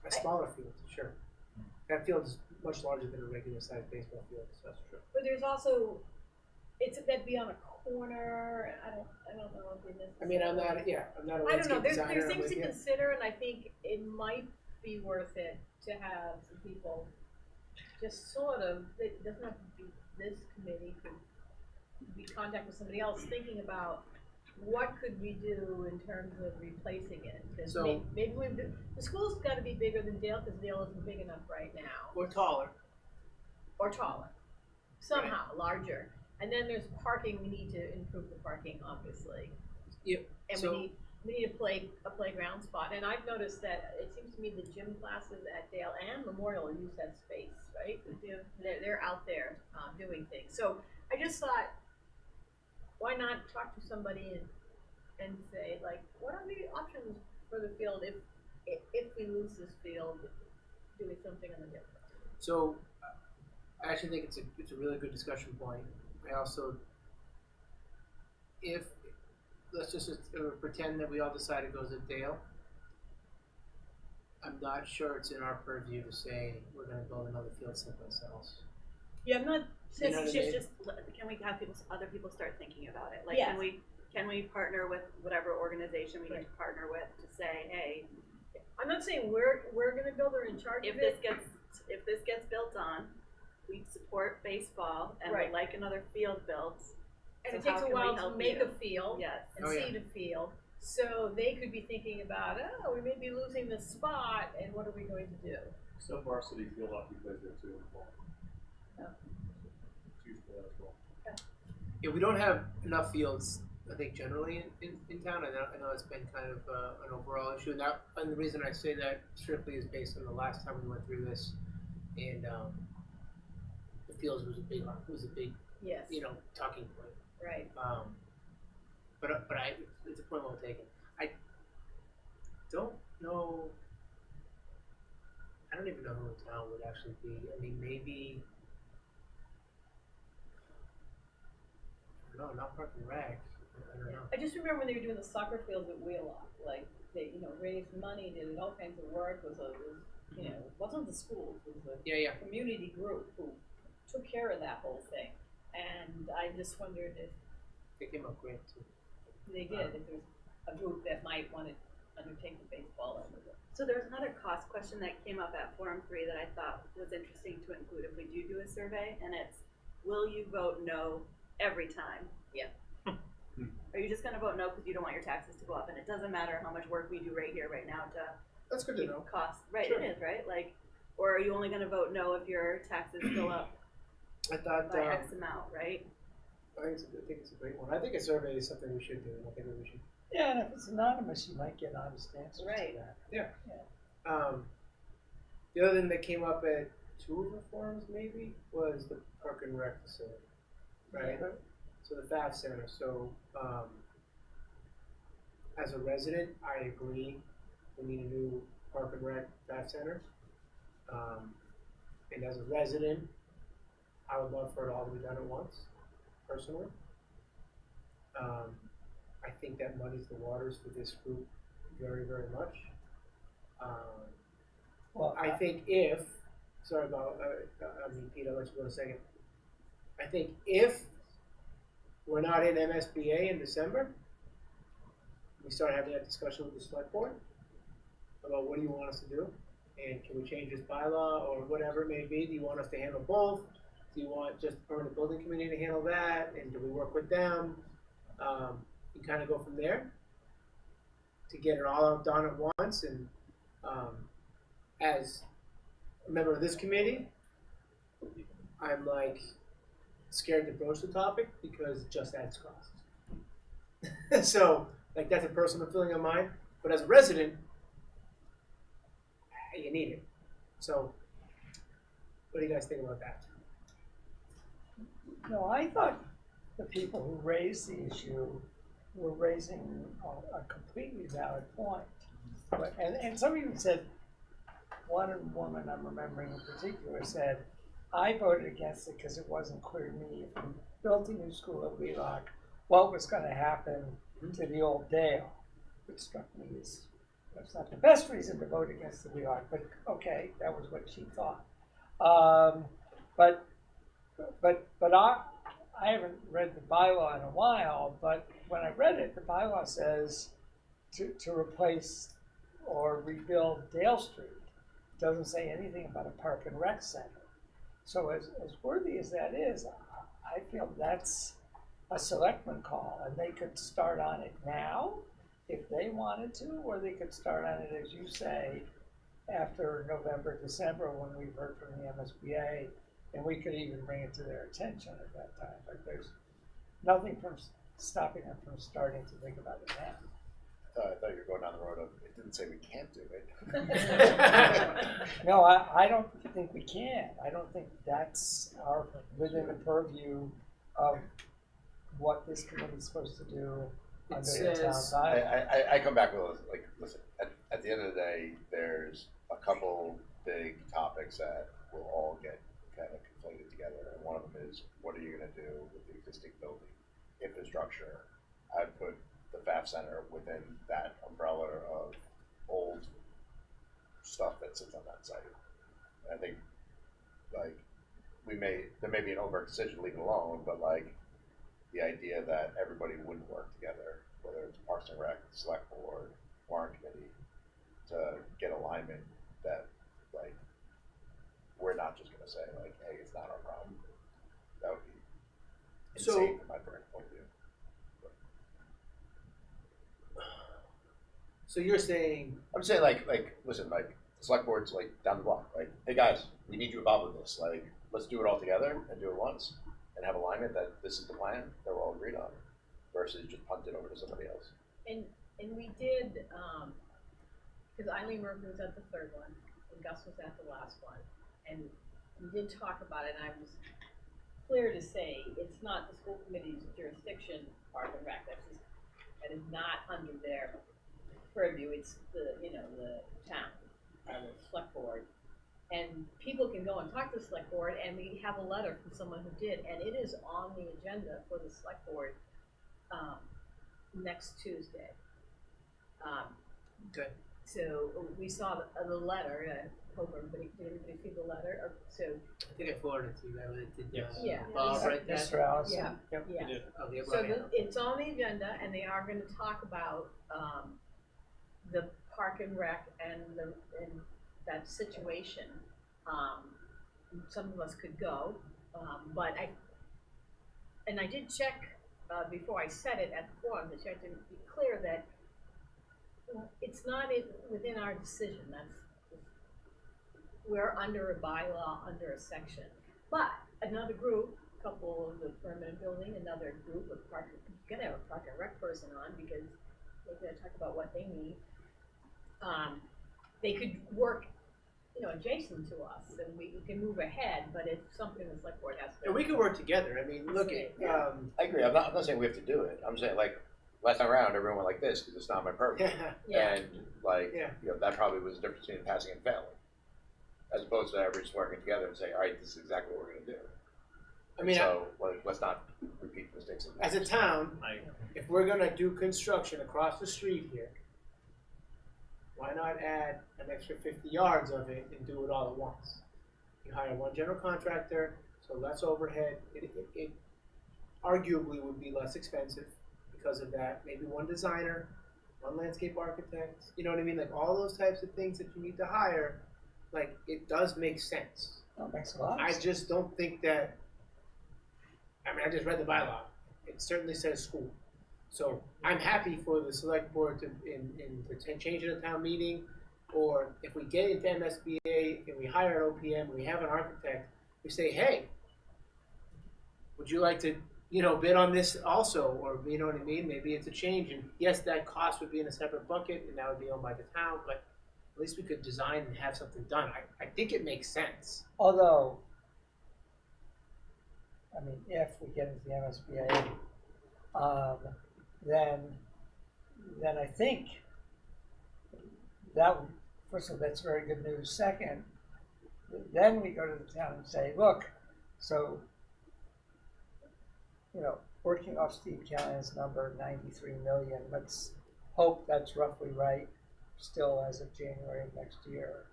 A smaller field, sure. That field is much larger than a regular sized baseball field. So that's true. but there's also that'd be on a corner. I don't know if we I mean, I'm not a I don't know. landscape There's designer. I'm things with to you. consider, and I think it might be worth it to have some people just sort of. It doesn't have to be this committee. Could be contact with somebody else thinking about what could we do in terms of replacing it. 'Cause So- maybe the school's got to be bigger than Dale because Dale isn't big enough right now, Or taller. or taller, somehow larger. And then there's parking. We need to improve the parking, obviously. Yep. And So- we need a playground spot. And I've noticed that it seems to me the gym classes at Dale and Memorial use that space, right? They're out there doing things. So I just thought, why not talk to somebody and say, like, what are the options for the field if we lose this field, doing something on the different? So, I actually think it's a really good discussion point. I also, let's just pretend that we all decide it goes at Dale. I'm not sure it's in our purview to say we're going to build another field someplace else. Yeah, I'm not. You know what I mean? Just can we have other people start thinking about it? Like, Yes. can we partner with whatever organization we need to partner with to say, hey, I'm not saying we're gonna build or in charge if of this it. gets built on, we support baseball and Right. we'd like another field built. And it So takes how a can we while to help make you? a field Yes. and Oh, yeah. seed a field. So they could be thinking about, oh, we may be losing this spot, and what are we going to do? Some varsity field hockey plays there too in the fall. Yeah. It's used for that as well. Yeah, we don't have enough fields, I think, generally in town. I know it's been kind of an overall issue. And the reason I say that strictly is based on the last time we went through this, and the fields was a big, Yes. talking point. Right. But it's a point well taken. I don't know. I don't even know who in town would actually be. I mean, maybe. I don't know. Not Park and Rec. I don't know. I just remember when they were doing the soccer fields at Wheelock, like they, raised money, did all kinds of work. Was You know, it wasn't the schools, it was a Yeah. community group who took care of that whole thing. And I just wondered if They came up great too. they did, if there's a group that might want to undertake the baseball end of it. So there's another cost question that came up at Forum 3 that I thought was interesting to include if we do a survey, and it's, will you vote no every time? Yeah. Are you just gonna vote no because you don't want your taxes to go up, and it doesn't matter how much work we do right here, right now to That's good to keep know. costs, right, Sure. it is, right? Like, or are you only gonna vote no if your taxes go up I thought, by X amount, right? I think it's a great one. I think a survey is something we should do. I think we should. Yeah, and if it's anonymous, you might get honest answers Right. to that. The other thing that came up at two of the forums maybe was the park and rec facility, right? So the FAF center. So as a resident, I agree we need a new park and rec FAF center. And as a resident, I would love for it all to be done at once, personally. I think that muddies the waters for this group very, very much. Well, I think if, sorry about, Pete, I'll let you go in a second. I think if we're not in MSBA in December, we start having that discussion with the select board about what do you want us to do? And can we change this bylaw or whatever it may be? Do you want us to handle both? Do you want just the permanent building committee to handle that? And do we work with them? You kind of go from there to get it all out done at once. And as a member of this committee, I'm like scared to broach the topic because it just adds cost. So like that's a personal feeling of mine. But as a resident, you need it. So what do you guys think about that? No, I thought the people who raised the issue were raising a completely valid point. But, and some even said, one woman I'm remembering in particular said, I voted against it because it wasn't clear to me if we built a new school at Wheelock, what was going to happen to the old Dale, which struck me as that's not the best reason to vote against the Wheelock, but okay, that was what she thought. But I haven't read the bylaw in a while, but when I read it, the bylaw says to replace or rebuild Dale Street. It doesn't say anything about a park and rec center. So as worthy as that is, I feel that's a selectman call, and they could start on it now if they wanted to, or they could start on it, as you say, after November, December, when we've heard from the MSBA, and we could even bring it to their attention at that time. But there's nothing from stopping them from starting to think about it now. I thought you were going down the road of, it didn't say we can't do it. No, I don't think we can. I don't think that's within the purview of what this committee is supposed to do under the town bylaw. I come back with, like, listen, at the end of the day, there's a couple big topics that will all get kind of conflated together. And one of them is, what are you going to do with the existing building infrastructure? I'd put the FAF Center within that umbrella of old stuff that sits on that site. And I think, like, there may be an overt decision to leave it alone, but like, the idea that everybody wouldn't work together, whether it's Parks and Rec, Select Board, Warrant Committee, to get alignment that, like, we're not just going to say, like, hey, it's not our problem. That would be insane from my point of view. So you're saying, I'm saying, like, listen, like, the Select Board's, like, down the block. Like, hey, guys, we need you involved with this. Like, let's do it all together and do it once. And have alignment that this is the plan that we're all agreed on, versus just punt it over to somebody else. And we did, because Eileen Murphy was at the third one, and Gus was at the last one, and we did talk about it, and I was clear to say, it's not the school committee's jurisdiction, Park and Rec, that is not under their purview, it's the town, the select board. And people can go and talk to the select board, and we have a letter from someone who did, and it is on the agenda for the select board next Tuesday. Good. So we saw the letter, hope everybody, did everybody see the letter? So, I think I forwarded it to you guys. Did Yeah. Bob write that? Mr. Allison? yeah, Yep. yeah. You did. Oh, the So Abraham. it's on the agenda, and they are gonna talk about, the park and rec and that situation. Some of us could go, but I did check, before I said it at the forum, I checked to be clear that it's not within our decision, we're under a bylaw, under a section. But another group, a couple of the permanent building, another group of park, you're gonna have a park and rec person on because they're gonna talk about what they need. They could work, adjacent to us and we can move ahead, but it's something that's like board has to. And we can work together. I mean, look at, I agree. I'm not saying we have to do it. I'm saying like last time around, everyone went like this because it's not my purview. Yeah. And like, Yeah. that probably was the difference between passing and failing, as opposed to everybody just working together and saying, all right, this is exactly what we're going to do. I mean, so let's not repeat the mistakes. as a town, if we're gonna do construction across the street here, why not add an extra 50 yards of it and do it all at once? You hire one general contractor, so less overhead. It arguably would be less expensive because of that. Maybe one designer, one landscape architect. You know what I mean? Like all those types of things that you need to hire. Like it does make sense. That makes a lot of I sense. just don't think that. I mean, I just read the bylaw. It certainly says school. So I'm happy for the select board to change it at town meeting, or if we get into MSBA and we hire an OPM, we have an architect, we say, hey, would you like to, bid on this also, or you know what I mean? Maybe it's a change, and yes, that cost would be in a separate bucket, and that would be owned by the town, but at least we could design and have something done. I think it makes sense. Although, I mean, if we get into the MSBA, then I think that, first of all, that's very good news. Second, then we go to the town and say, look, so, working off Steve Callahan's number, 93 million, let's hope that's roughly right, still as of January of next year.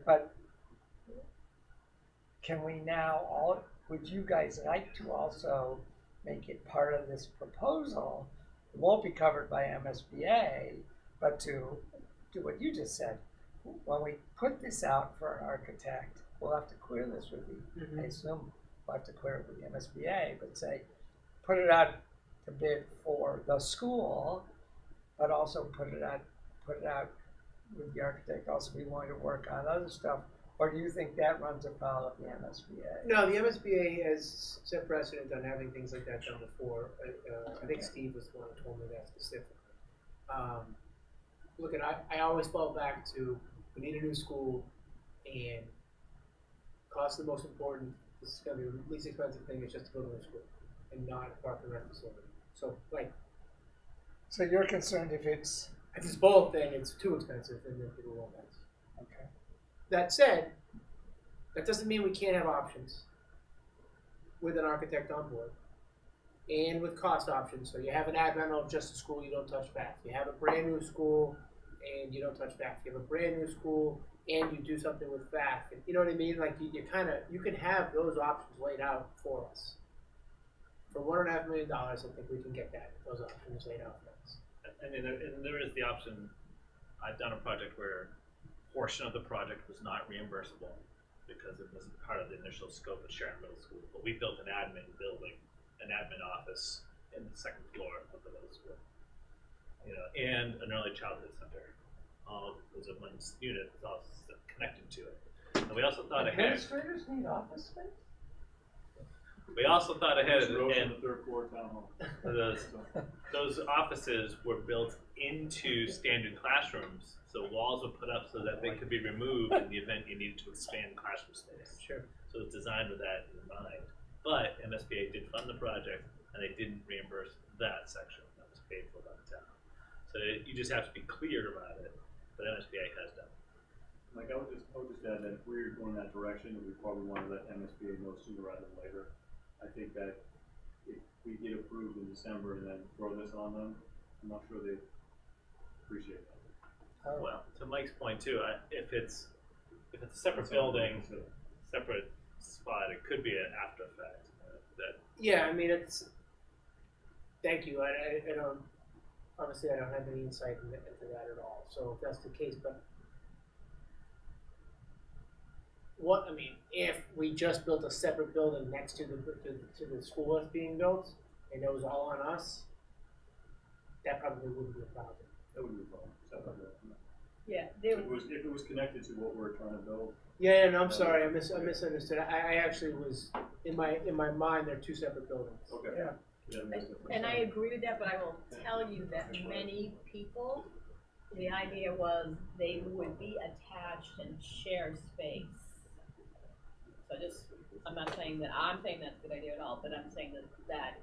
But can we now would you guys like to also make it part of this proposal? It won't be covered by MSBA, but to do what you just said. When we put this out for an architect, we'll have to clear this with the, I assume we'll have to clear it with the MSBA, but say, put it out to bid for the school, but also put it out with the architect also be willing to work on other stuff. Or do you think that runs afoul of the MSBA? No, the MSBA has set precedent on having things like that done before. I think Steve was the one who told me that specifically. Look, I always fall back to we need a new school, and cost is the most important. This is going to be the least expensive thing. It's just to build a new school and not a park and rec facility. So you're concerned if it's both, then it's too expensive, and then people won't pass. okay. That said, that doesn't mean we can't have options with an architect on board and with cost options. So you have an ad rental of just a school, you don't touch FAF. You have a brand new school and you don't touch FAF. You have a brand new school and you do something with FAF. And you know what I mean? Like you can have those options laid out for us. For $1.5 million, I think we can get those options laid out for us. And there is the option. I've done a project where a portion of the project was not reimbursable because it wasn't part of the initial scope of Sharon Middle School. But we built an admin building, an admin office in the second floor of the middle school, and an early childhood center. All as a one unit is all connected to it. And we also thought ahead. Administrators need office space? We also thought ahead, and the third floor town hall. those offices were built into standard classrooms, so walls were put up so that they could be removed in the event you needed to expand classroom space. Sure. So it was designed with that in mind. But MSBA did fund the project, and they didn't reimburse that section that was paid for by the town. So you just have to be clear about it, but MSBA has done it. Like I would just add that if we're going that direction, we probably want to let MSBA know sooner rather than later. I think that if we get approved in December and then throw this on them, I'm not sure they appreciate that. Well, to Mike's point too, if it's a separate building, separate spot, it could be an after effect. That Yeah, I mean, it's, thank you, I don't, obviously I don't have any insight into that at all, so if that's the case, but what, I mean, if we just built a separate building next to the school that's being built, and it was all on us, that probably wouldn't be a problem. That would be a problem. Yeah, If it was connected to what we're trying to build. Yeah, no, I'm sorry, I misunderstood. I actually was, in my mind, they're two separate buildings. Okay. Yeah. Yeah, that makes difference. and I agree with that, but I will tell you that many people, the idea was they would be attached and share space. So just, I'm saying that's a good idea at all, but I'm saying that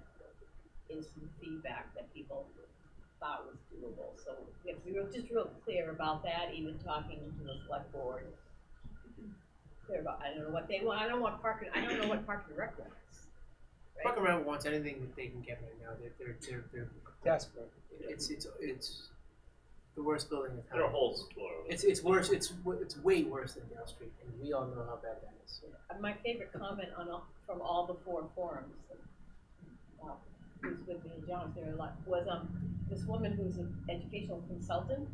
is some feedback that people thought was doable. So we have to be just real clear about that, even talking to the select board. Clear about, I don't know what they want, I don't know what Park and Rec wants. Right? Park and Rec wants anything that they can get right now. They're Desperate. it's the worst building in there are town. holes for It's worse. It's way worse than Dale Street, and we all know how bad that is. My favorite comment from all the 4 forums, who's with me and John there a lot, was this woman who's an educational consultant,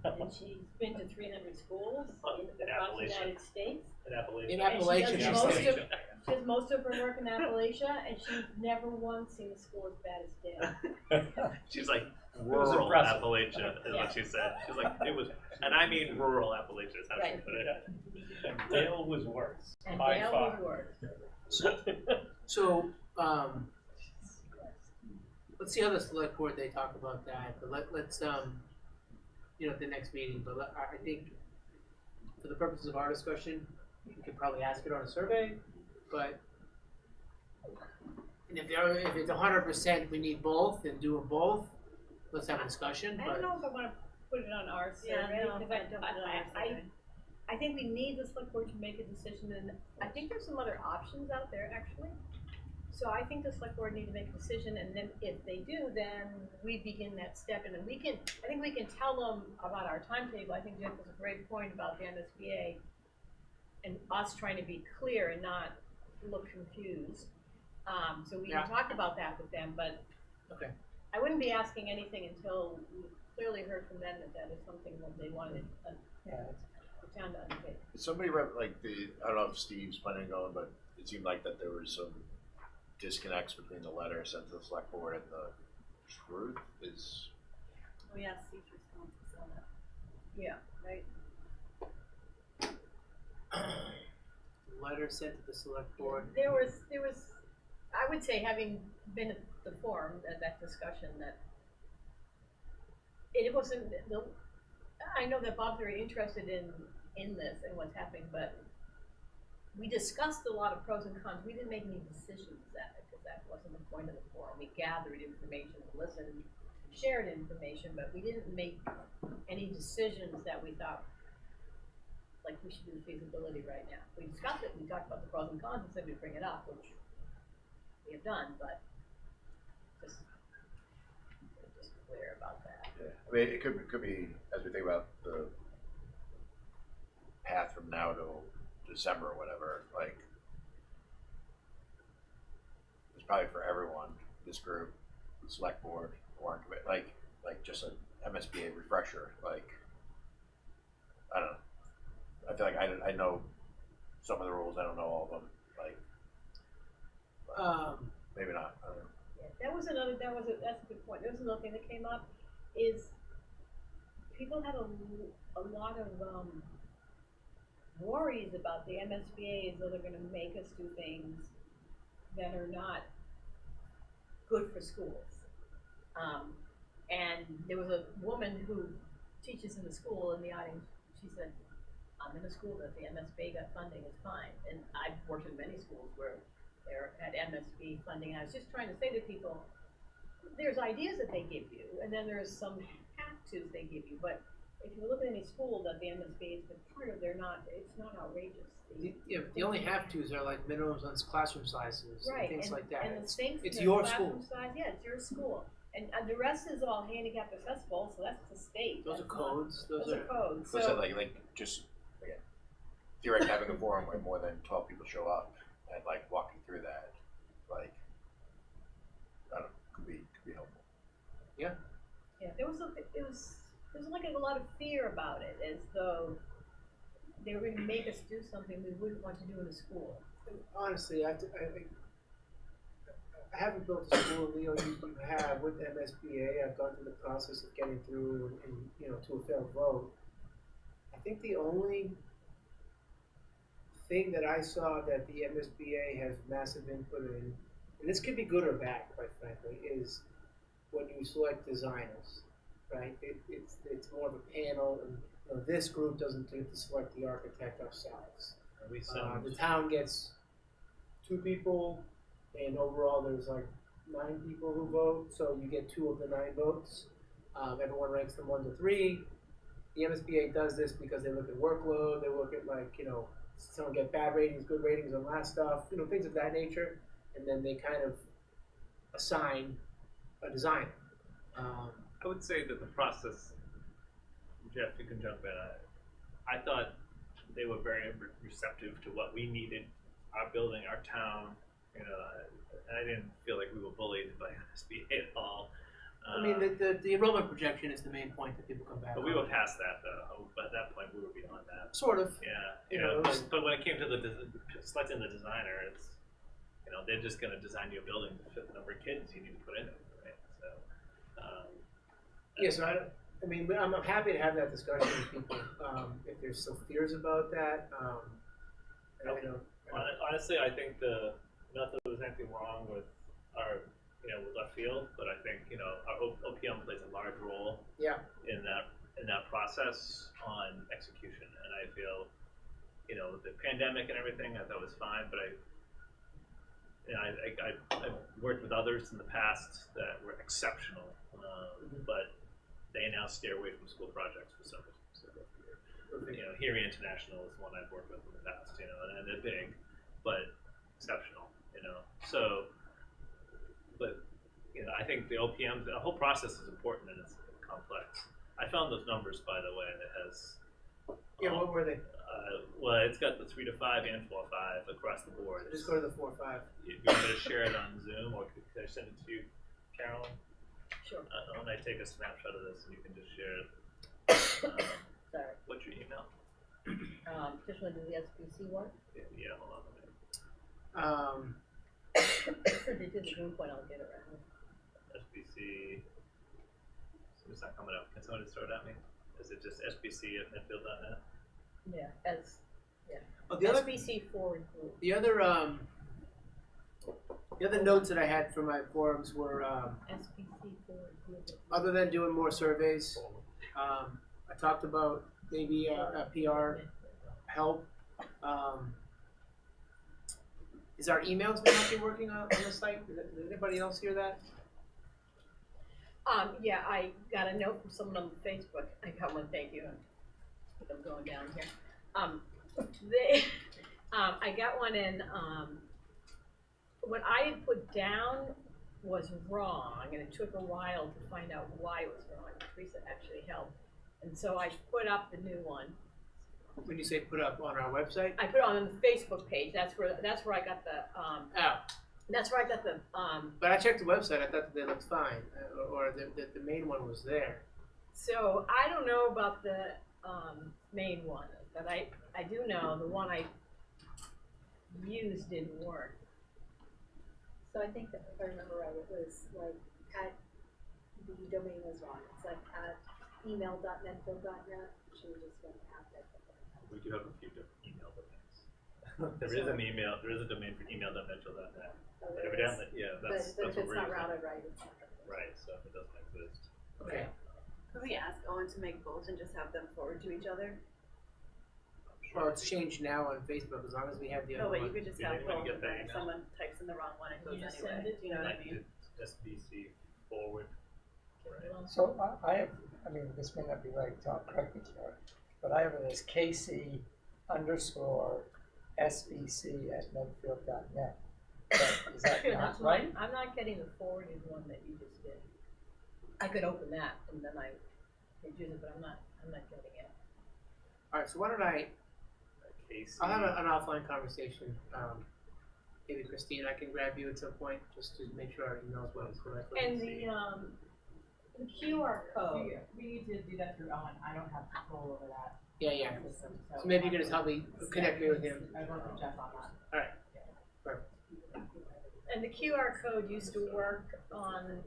and she's been to 300 schools across the United States. in Appalachia. In And Appalachia, she she's does saying. She does most of her work in Appalachia, and she's never once seen a school as bad as Dale. She's like was rural impressive. Appalachia is what she said. She's like it was, and I mean rural Appalachia is how she Right. put it. And Dale was worse. And by Dale far. was worse. So, let's see how the select board, they talk about that, but let's, at the next meeting, but I think for the purposes of our discussion, we could probably ask it on a survey, but, and if it's 100% we need both, then do them both, let's have a discussion, I but. don't know if I wanna put it on our Yeah, survey, no, because I don't put it on our survey. I think we need the select board to make a decision, and I think there's some other options out there, actually. So I think the select board need to make a decision, and then if they do, then we begin that step, and then I think we can tell them about our timetable. I think Jeff was a great point about the MSBA and us trying to be clear and not look confused. So we can talk about that with them, but Okay. I wouldn't be asking anything until we clearly heard from them that is something that they wanted Yeah, the town to undertake. Somebody read like I don't know if Steve's planning on going, but it seemed like that there was some disconnects between the letter sent to the select board and the truth is. Oh yeah, Steve's responses on that. Yeah, right. Letter sent to the select board. There was, I would say, having been at the forum, at that discussion, that it wasn't, I know that Bob's very interested in this and what's happening, but we discussed a lot of pros and cons. We didn't make any decisions that, because that wasn't the point of the forum. We gathered information, listened, shared information, but we didn't make any decisions that we thought, like, we should do feasibility right now. We discussed it, we talked about the pros and cons and said we'd bring it up, which we have done, but just clear about that. Yeah, I mean, it could be as we think about the path from now till December or whatever. Like, it's probably for everyone. This group, the select board, warrant committee, like just an MSBA refresher. Like, I don't know. I feel like I know some of the rules. I don't know all of them. Like, maybe not. I don't know. Yeah, that's a good point. There was another thing that came up, is people had a lot of worries about the MSBA as though they're gonna make us do things that are not good for schools. And there was a woman who teaches in the school in the audience, she said, I'm in a school that the MSBA got funding is fine. And I've worked in many schools where they're at MSB funding. And I was just trying to say to people, there's ideas that they give you, and then there's some have-tos they give you. But if you look at any school that the MSBA has been part of, it's not outrageous. The only have-tos are like minimums on classroom sizes Right, and things like that. And the things, It's the your classroom school. size, yeah, it's your school. And the rest is all handicap accessible, so that's the state. Those are That's not- codes, those Those are, are codes, So, so, like just again, theoretically having a forum where more than 12 people show up and like walking through that, like I don't know, could be helpful. yeah, there was like a lot of fear about it, as though they were gonna make us do something we wouldn't want to do in a school. honestly, I haven't built a school, Leo, you have with MSBA. I've gone through the process of getting through and to a failed vote. I think the only thing that I saw that the MSBA has massive input in, and this could be good or bad, quite frankly, is when you select designers, right? It's more of a panel, and this group doesn't get to select the architect ourselves. The town gets 2 people, and overall there's like 9 people who vote, so you get 2 of the 9 votes. Everyone ranks them 1 to 3. The MSBA does this because they look at workload, they look at someone get bad ratings, good ratings on last stuff, things of that nature, and then they kind of assign a designer. I would say that the process, Jeff, you can jump in. I thought they were very receptive to what we needed, our building, our town. And I didn't feel like we were bullied by MSBA at all. I mean, the enrollment projection is the main point that people come back But on. we were past that, though. By that point, we were beyond that. Sort of. Yeah, but when it came to selecting the designer, it's they're just going to design you a building to fit the number of kids you need to put in it, right? So, I'm happy to have that discussion with people. If there's still fears about that, honestly, I think not that there's anything wrong with our with left field, but I think our OPM plays a large role in that process on execution, and I feel the pandemic and everything I thought was fine, but I've worked with others in the past that were exceptional, but they now steer away from school projects for some reason. So, Hearing International is one I've worked with in the past, and they're big, but exceptional, So, but I think the OPM, the whole process is important and it's complex. I found those numbers, by the way, that has. What were they? Well, it's got the 3 to 5 and 4 to 5 across the board. Just go to the 4 or 5. If you want me to share it on Zoom, or could I send it to you, Carolyn? Sure. Why don't I take a snapshot of this and you can just share it? Sorry. What's your email? Just want to do the SBC one? Yeah, hold on a minute. They did the group one, I'll get it right. SBC. So it's not coming up. Can someone just throw it at me? Is it just SBC at Medfield.net? Yeah, Oh, the other SBC forward group. The other notes that I had for my forums were, SBC forward group. other than doing more surveys, I talked about maybe a PR help. Is our emails may not be working on the site? Does anybody else hear that? Yeah, I got a note from someone on Facebook. I got one, thank you. I'm going down here. I got one in, what I had put down was wrong, and it took a while to find out why it was wrong. Teresa actually helped. And so I put up the new one. When you say put up on our website? I put it on the Facebook page. That's where I got the, that's where I got the, But I checked the website, I thought that they looked fine, or the main one was there. so I don't know about the, main one, but I do know the one I used didn't work. So I think that if I remember right, it was like the domain was wrong. It's like @email.medfield.net. Should we just go @medfield.net? We do have a few different email domains. There is a domain for email.medfield.net. Oh, But there evidently, is. yeah, But that's if what it's we're not using. routed right, it's not. Right, so it doesn't exist. Okay. Could we ask Owen to make both and just have them forward to each other? Well, it's changed now on Facebook, as long as we have the No, other but you one. could just Did have anybody both, get and that then if email? someone types in the wrong one, it goes You just anyway. send it? Do you know what I mean? SBC forward. Right. So I have, this may not be right, Tom, correct me, Karen, but I have it as KC_SBC@medfield.net. Is that not That's right? I'm not getting the forwarded one that you just did. I could open that and then I could use it, but I'm not getting it. Alright, so why don't Casey. I'll have an offline conversation, maybe Christine, I can grab you at some point, just to make sure our emails went correctly. And the QR code. We need to do that through Owen, I don't have control over that Yeah. system, So maybe you can just help me connect me with him. I work with Jeff on that. Alright. And the QR code used to work on,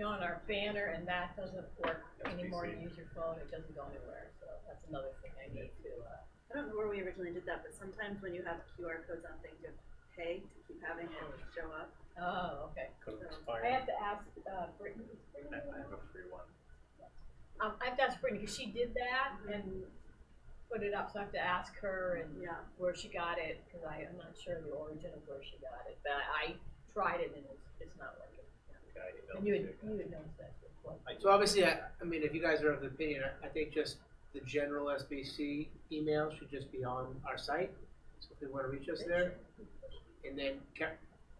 on our banner, and that doesn't work anymore. You use your phone, it doesn't go anywhere, so that's another thing I need to, I don't know where we originally did that, but sometimes when you have QR codes on things, you have to pay to keep having it show up. oh, okay. Code So, expired. I have to ask, Brittany. I have a free one. I have to ask Brittany, because she did that and put it up, so I have to ask her and Yeah. where she got it, because I'm not sure the origin of where she got it, but I tried it and it's not working. Okay, And you would notice that before. So obviously, I mean, if you guys are of the opinion, I think just the general SBC email should just be on our site, so if they wanna reach us there. And then,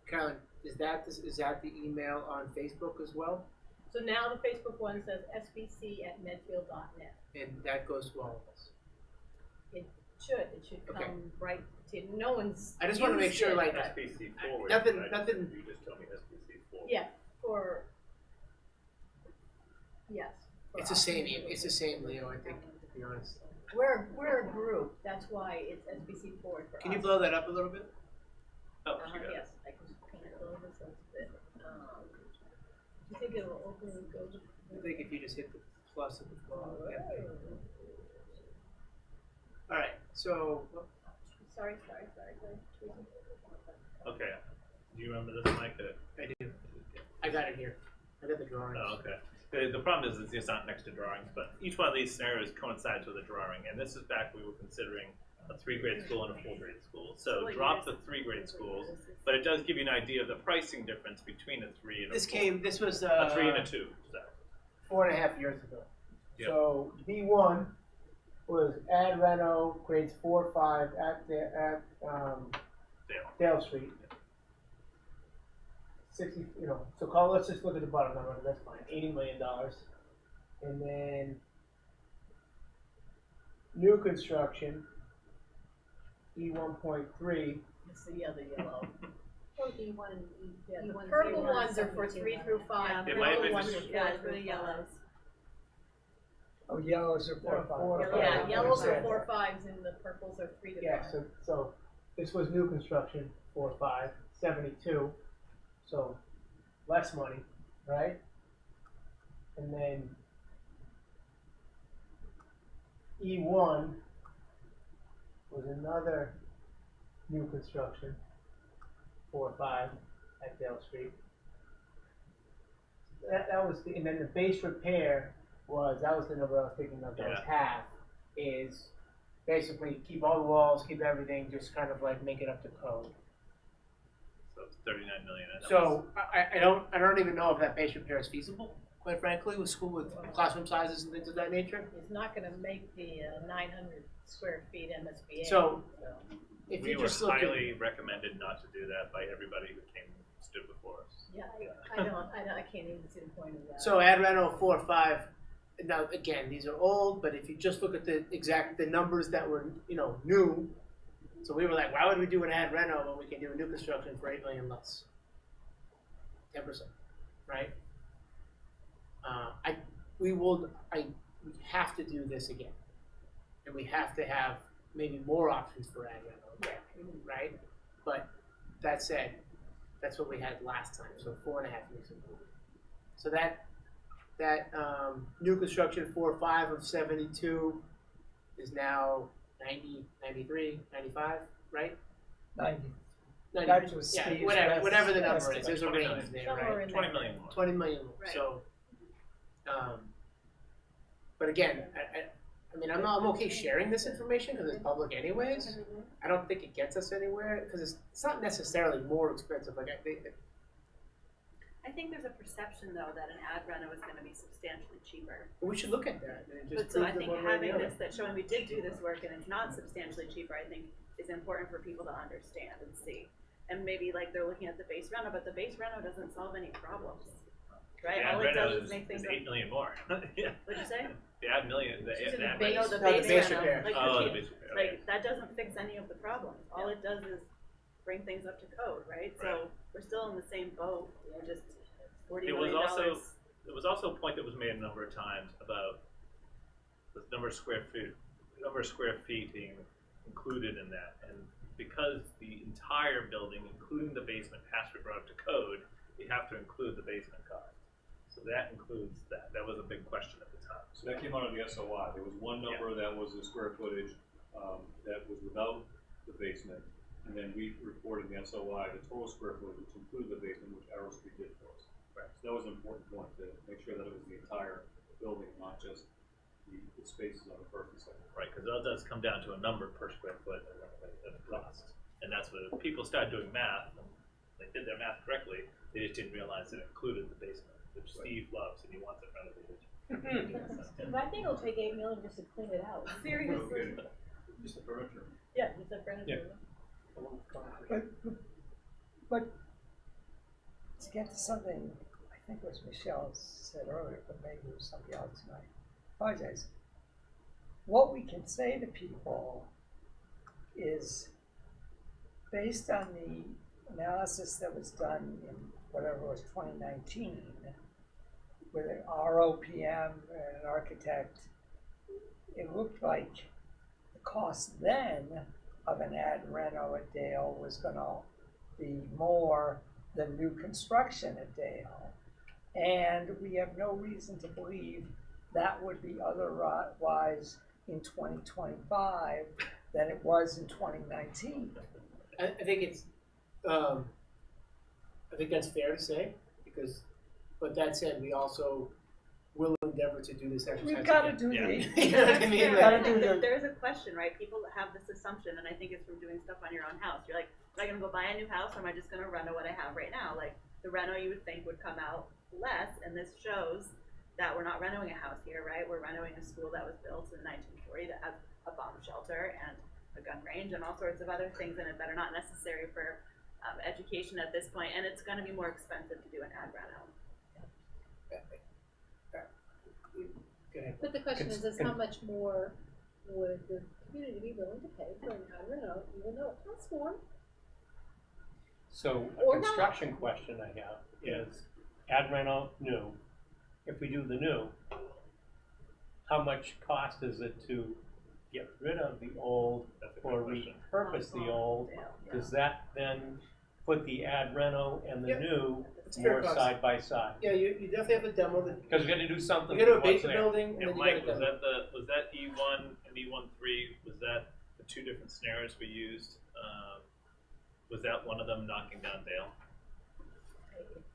Carolyn, is that the email on Facebook as well? So now the Facebook one says sbc@medfield.net. And that goes to all of us. It should Okay. come right to, no one's I just wanna make used sure, it, like, but- SBC forward. nothing- right? nothing- You just tell me SBC forward. Yeah, yes. for It's the us. same, it's the same, Leo, I think, to be honest. We're a group, that's why it's SBC forward for us. Can you blow that up a little bit? Oh, she got it. Yes, I can close this up a bit. Do you think it'll open and go to? I think if you just hit the plus at the bottom. Alright, so, Sorry. Okay. Do you remember this, Mike? I do. I got it here. I got the drawings. Oh, okay. The problem is it's not next to drawings, but each one of these scenarios coincides with a drawing, and this is back we were considering a 3-grade school and a 4-grade school. So drop the 3-grade schools, but it does give you an idea of the pricing difference between a 3 and a 4. This was, a 3 and a 2. So. 4.5 years ago. Yep. So B1 was ad reno grades 4, 5 at Dale Street. 60, so let's just look at the bottom number, that's fine, $80 million. And then new construction, E1.3, It's the other yellow. Or E1 and E. Yeah, the E1, purple E1, ones are for 3 through 5. It The might have yellow been ones just- are Yeah, 4 it's for through the 5. yellows. Oh, yellows are 4 to 5. Yeah, yellows are 4 5s and the purples are 3 to 5. yeah, so this was new construction, 4, 5, 72, so less money, right? And then E1 was another new construction, 4, 5 at Dale Street. That was and then the base repair that was the number I was thinking of, that was half, is basically keep all the walls, keep everything, just kind of like make it up to code. So it's 39 million. And that So I don't even know if that base repair is feasible, quite frankly, with classroom sizes and things of that nature. It's not gonna make the 900 square feet MSBA. So if we you were just look highly recommended not to do that by everybody who stood before us. Yeah, I can't even see the point of that. so ad reno 4, 5. Now again, these are old, but if you just look at the numbers that were new, so we were like, why would we do an ad reno when we can do a new construction for $8 million less? 10%, right? We have to do this again, and we have to have maybe more options for ad reno, right? But that said, that's what we had last time, so 4.5 years ago. So that new construction 4, 5 of 72 is now 90, 93, 95, right? 90. 90, That was yeah, Steve's whatever the number estimate. is, there's a 20 range million. there, Somewhere right? in 20 million more. 20 million more. Right. So, but again, I mean, I'm okay sharing this information because it's public anyways. I don't think it gets us anywhere because it's not necessarily more expensive. Like I think there's a perception though that an ad reno is going to be substantially cheaper. we should look at that. And just But so I prove that think one way or the having other. this that showing we did do this work and it's not substantially cheaper, I think is important for people to understand and see. And maybe like they're looking at the base reno, but the base reno doesn't solve any problems. right? The ad All it reno does is make things is up. 8 million more. Yeah. What'd you say? The ad million, the She's in ad the reno. No, the No, the base base reno, repair. like Oh, the the base repair. like that doesn't fix any of the problems. All it does is bring things up to code, right? So we're still in the same boat. We're just $40 It was million. also there was also a point that was made a number of times about the number of square feet being included in that, and because the entire building, including the basement, has to be brought up to code, you have to include the basement cost. So that includes that. That was a big question at the time. So that came out of the SOI. There was one number that was the square footage that was without the basement, and then we reported in the SOI the total square footage, which included the basement, which Arrow Street did for us. Right. So that was an important point to make sure that it was the entire building, not just the spaces on the first and second. Right, because that does come down to a number per square foot of cost, and that's what people started doing math. And they did their math correctly. They just didn't realize it included the basement, which Steve loves and he wants it renovated. Steve, I think it'll take $8 million just to clean it out. Seriously. Just the furniture. Yeah, just the furniture. But to get to something, I think it was Michelle said earlier, but maybe it was somebody else tonight. Apologize. What we can say to people is, based on the analysis that was done in whatever it was 2019, with an ROPM and an architect, it looked like the cost then of an ad reno at Dale was going to be more than new construction at Dale. And we have no reason to believe that would be otherwise in 2025 than it was in 2019. I think it's, I think that's fair to say, because, but that said, we also will endeavor to do this exercise. We've got to again. do the, You know what I mean? We've got to do the, There's a question, right? People have this assumption, and I think it's from doing stuff on your own house. You're like, am I going to go buy a new house, or am I just going to reno what I have right now? Like, the reno you would think would come out less, and this shows that we're not renoing a house here, right? We're renoing a school that was built in 1940 that has a bomb shelter and a gun range and all sorts of other things in it that are not necessary for education at this point, and it's going to be more expensive to do an ad reno. But the question is how much more would the community be willing to pay for an ad reno, even though it costs more? So Or a not. construction question I have is ad reno new. If we do the new, how much cost is it to get rid of the old That's a or good question. repurpose the old? Yeah. Does that then put the ad reno and the Yeah. new It's a fair more cost. side by side? Yeah, you definitely have to demo the. Because we're gonna do something You got to with what's abate the there. building, and And then you Mike, got to was that E1 and E13? Was that the two different scenarios we used? Was that one of them knocking down Dale?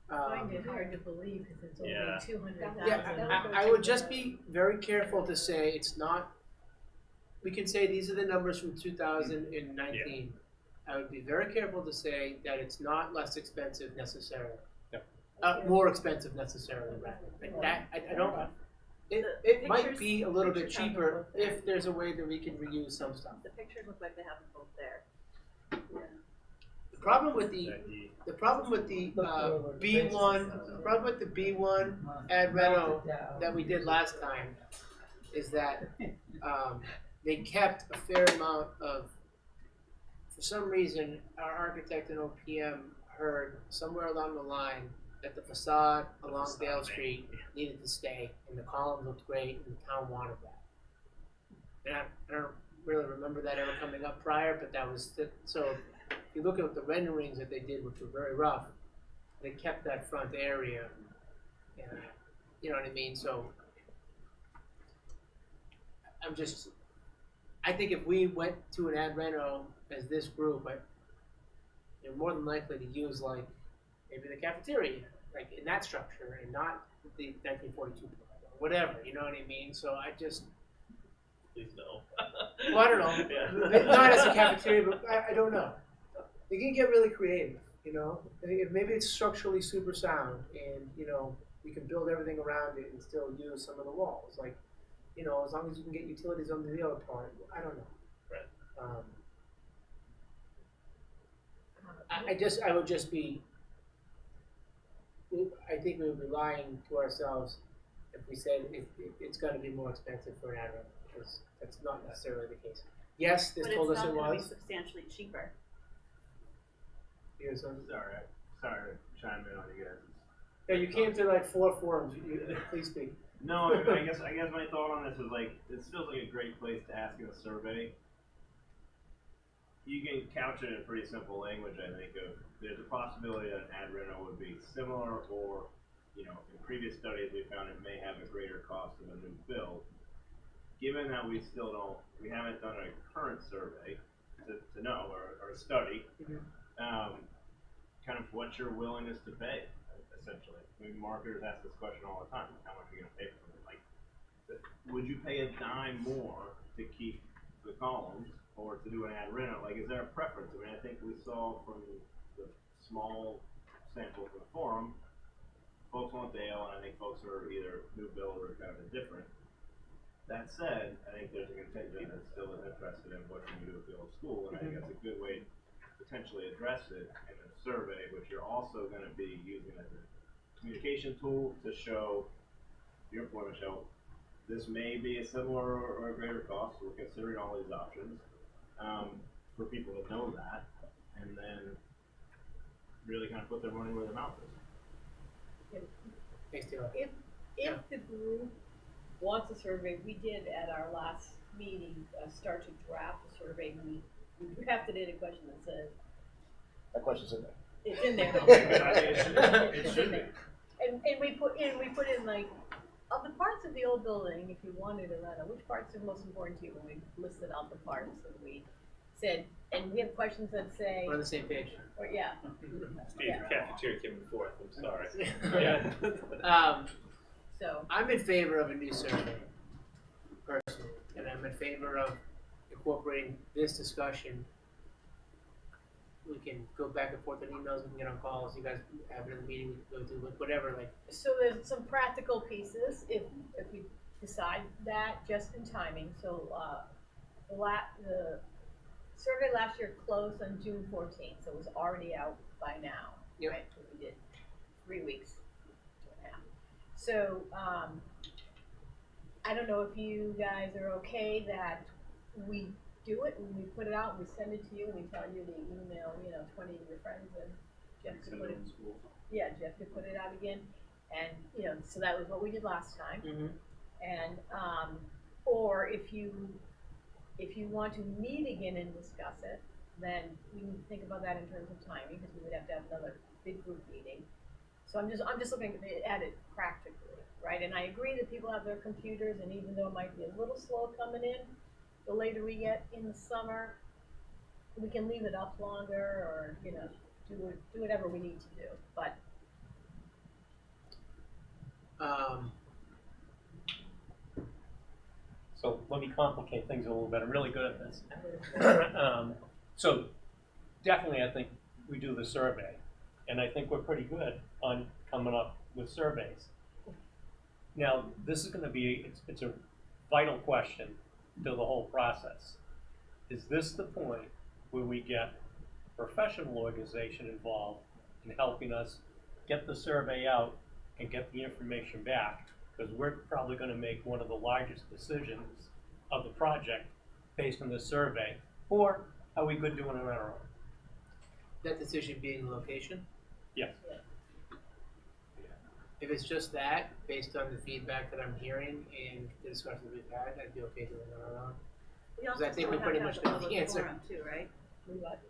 I find it hard to believe because it's only Yeah. 200,000. Yeah, I would just be very careful to say it's not. We can say these are the numbers from 2019. I would be very careful to say that it's not less expensive necessarily. Yep. More expensive necessarily, rather. Like that, I don't. It The might pictures- be a little bit pictures have them cheaper both there. if there's a way that we can reuse some stuff. The pictures look like they have them both there. The problem with the That E. The problem with the Look, B1, the problem with the B1 ad reno that we did last time is that they kept a fair amount of, for some reason, our architect and OPM heard somewhere along the line that the facade along Dale Street needed to stay, and the column looked great, and the town wanted that. And I don't really remember that ever coming up prior, but that was, so if you look at the renderings that they did, which were very rough, they kept that front area, and, you know what I mean, so I think if we went to an ad reno as this group, you're more than likely to use like maybe the cafeteria, like in that structure, and not the 1942 or whatever, you know what I mean? So I just, Please no. well, I don't know, Yeah. not as a cafeteria, but I don't know. You can get really creative, you know? Maybe it's structurally super sound, and, you know, we can build everything around it and still use some of the walls, like, you know, as long as you can get utilities under the other part, I don't know. Right. I would just be I think we would be lying to ourselves if we said it's gonna be more expensive for an ad rent, because that's not necessarily the case. Yes, this But told it's us not it gonna be was. substantially cheaper. Here's some- Sorry to chime in on you guys. Yeah, you came to like 4 forums, please speak. No, I guess my thought on this is like, this feels like a great place to ask in a survey. You can couch it in pretty simple language, I think, of there's a possibility that an ad reno would be similar, or, you know, in previous studies we found it may have a greater cost of a new build. Given that we haven't done a current survey to know, or a study, kind of what's your willingness to pay, essentially. I mean, marketers ask this question all the time, how much are you gonna pay for something? Like, would you pay a dime more to keep the columns, or to do an ad reno? Like, is there a preference? I mean, I think we saw from the small sample from the forum, folks want Dale, and I think folks are either new build or kind of indifferent. That said, I think there's a contingent that still is interested in what can you do with the old school, and I think that's a good way to potentially address it in a survey, which you're also going to be using as a communication tool to show your point of show this may be a similar or a greater cost. So we're considering all these options for people to know that, and then really kind of put their money where their mouth is. Thanks, Taylor. If the group wants a survey, we did at our last meeting start to draft a survey. We drafted in a question that said, That question's in there. it's in there. It's in there. And we put in like, of the parts of the old building, if you wanted a reno, which parts are most important to you? And we listed out the parts, and we said, and we have questions that say, We're on the same page. or yeah. Steve, Yeah. cafeteria came in fourth, I'm sorry. Yeah. So I'm in favor of a new survey, personally, and I'm in favor of incorporating this discussion. We can go back and forth on emails, we can get on calls, you guys have it in the meeting, we can go through, whatever, like. So there's some practical pieces if we decide that, just in timing. So the survey last year closed on June 14th, so it was already out by now. Yep. Right? We did 3 weeks, 2.5. So I don't know if you guys are okay that we do it and we put it out, we send it to you, and we tell you to email, 20 of your friends, and Jeff could put it. Yeah, Jeff could put it out again, and so that was what we did last time. Mm-hmm. And or if you want to meet again and discuss it, then we need to think about that in terms of timing, because we would have to have another big group meeting. So I'm just looking at it practically, right? And I agree that people have their computers, and even though it might be a little slow coming in, the later we get in the summer, we can leave it up longer, or do whatever we need to do. But So let me complicate things a little bit. I'm really good at this. So definitely I think we do the survey, and I think we're pretty good on coming up with surveys. Now, this is going to be, it's a vital question to the whole process. Is this the point where we get professional organization involved in helping us get the survey out and get the information back? Because we're probably going to make one of the largest decisions of the project based on this survey. Or are we good doing it on our own? That decision being location? Yes. If it's just that, based on the feedback that I'm hearing and the discussions we've had, I'd be okay doing it on our own. We 'Cause also I think we still pretty have much to have know a the public answer. forum too, right?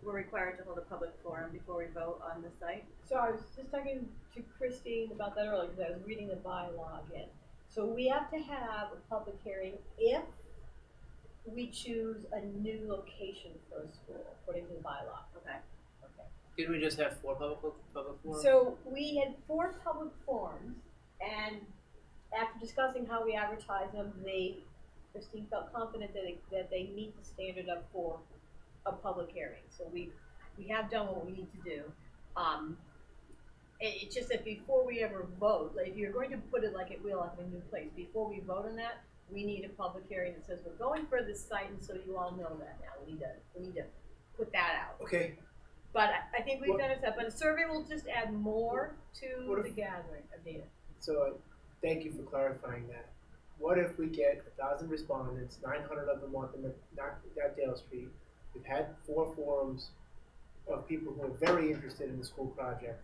We're required to hold a public forum before we vote on the site. So I was just talking to Christine about that earlier, because I was reading the bylaw again. So we have to have a public hearing if we choose a new location for a school, according to the bylaw. Okay. Didn't we just have 4 public forums? So we had 4 public forums, and after discussing how we advertise them, Christine felt confident that they meet the standard up for a public hearing. So we have done what we need to do. It's just that before we ever vote, like if you're going to put it like at Wheelock in a new place, before we vote on that, we need a public hearing that says we're going for this site, and so you all know that now. We need to put that out. Okay. But I think we've done it, but a survey will just add more to What if- the gathering of data. So, thank you for clarifying that. What if we get 1,000 respondents, 900 of them want them at Dale Street? We've had 4 forums of people who are very interested in the school project,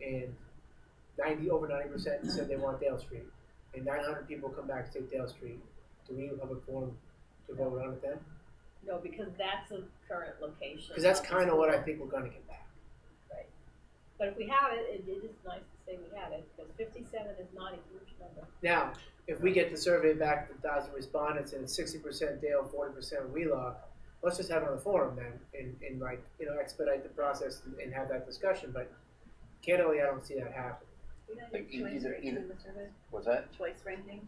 and over 90% said they want Dale Street, and 900 people come back to take Dale Street. Do we need a public forum to vote on it then? No, because that's the current location. Because that's of the kind of what I school. think we're going to get back. Right. But if we have it, it is nice to say we have it, because 57 is not a huge number. Now, if we get the survey back with 1,000 respondents and it's 60% Dale, 40% Wheelock, let's just have it on the forum then, and like, expedite the process and have that discussion. But candidly, I don't see that happen. We don't Like, use choice either- ranking in the survey? What's that? Choice ranking.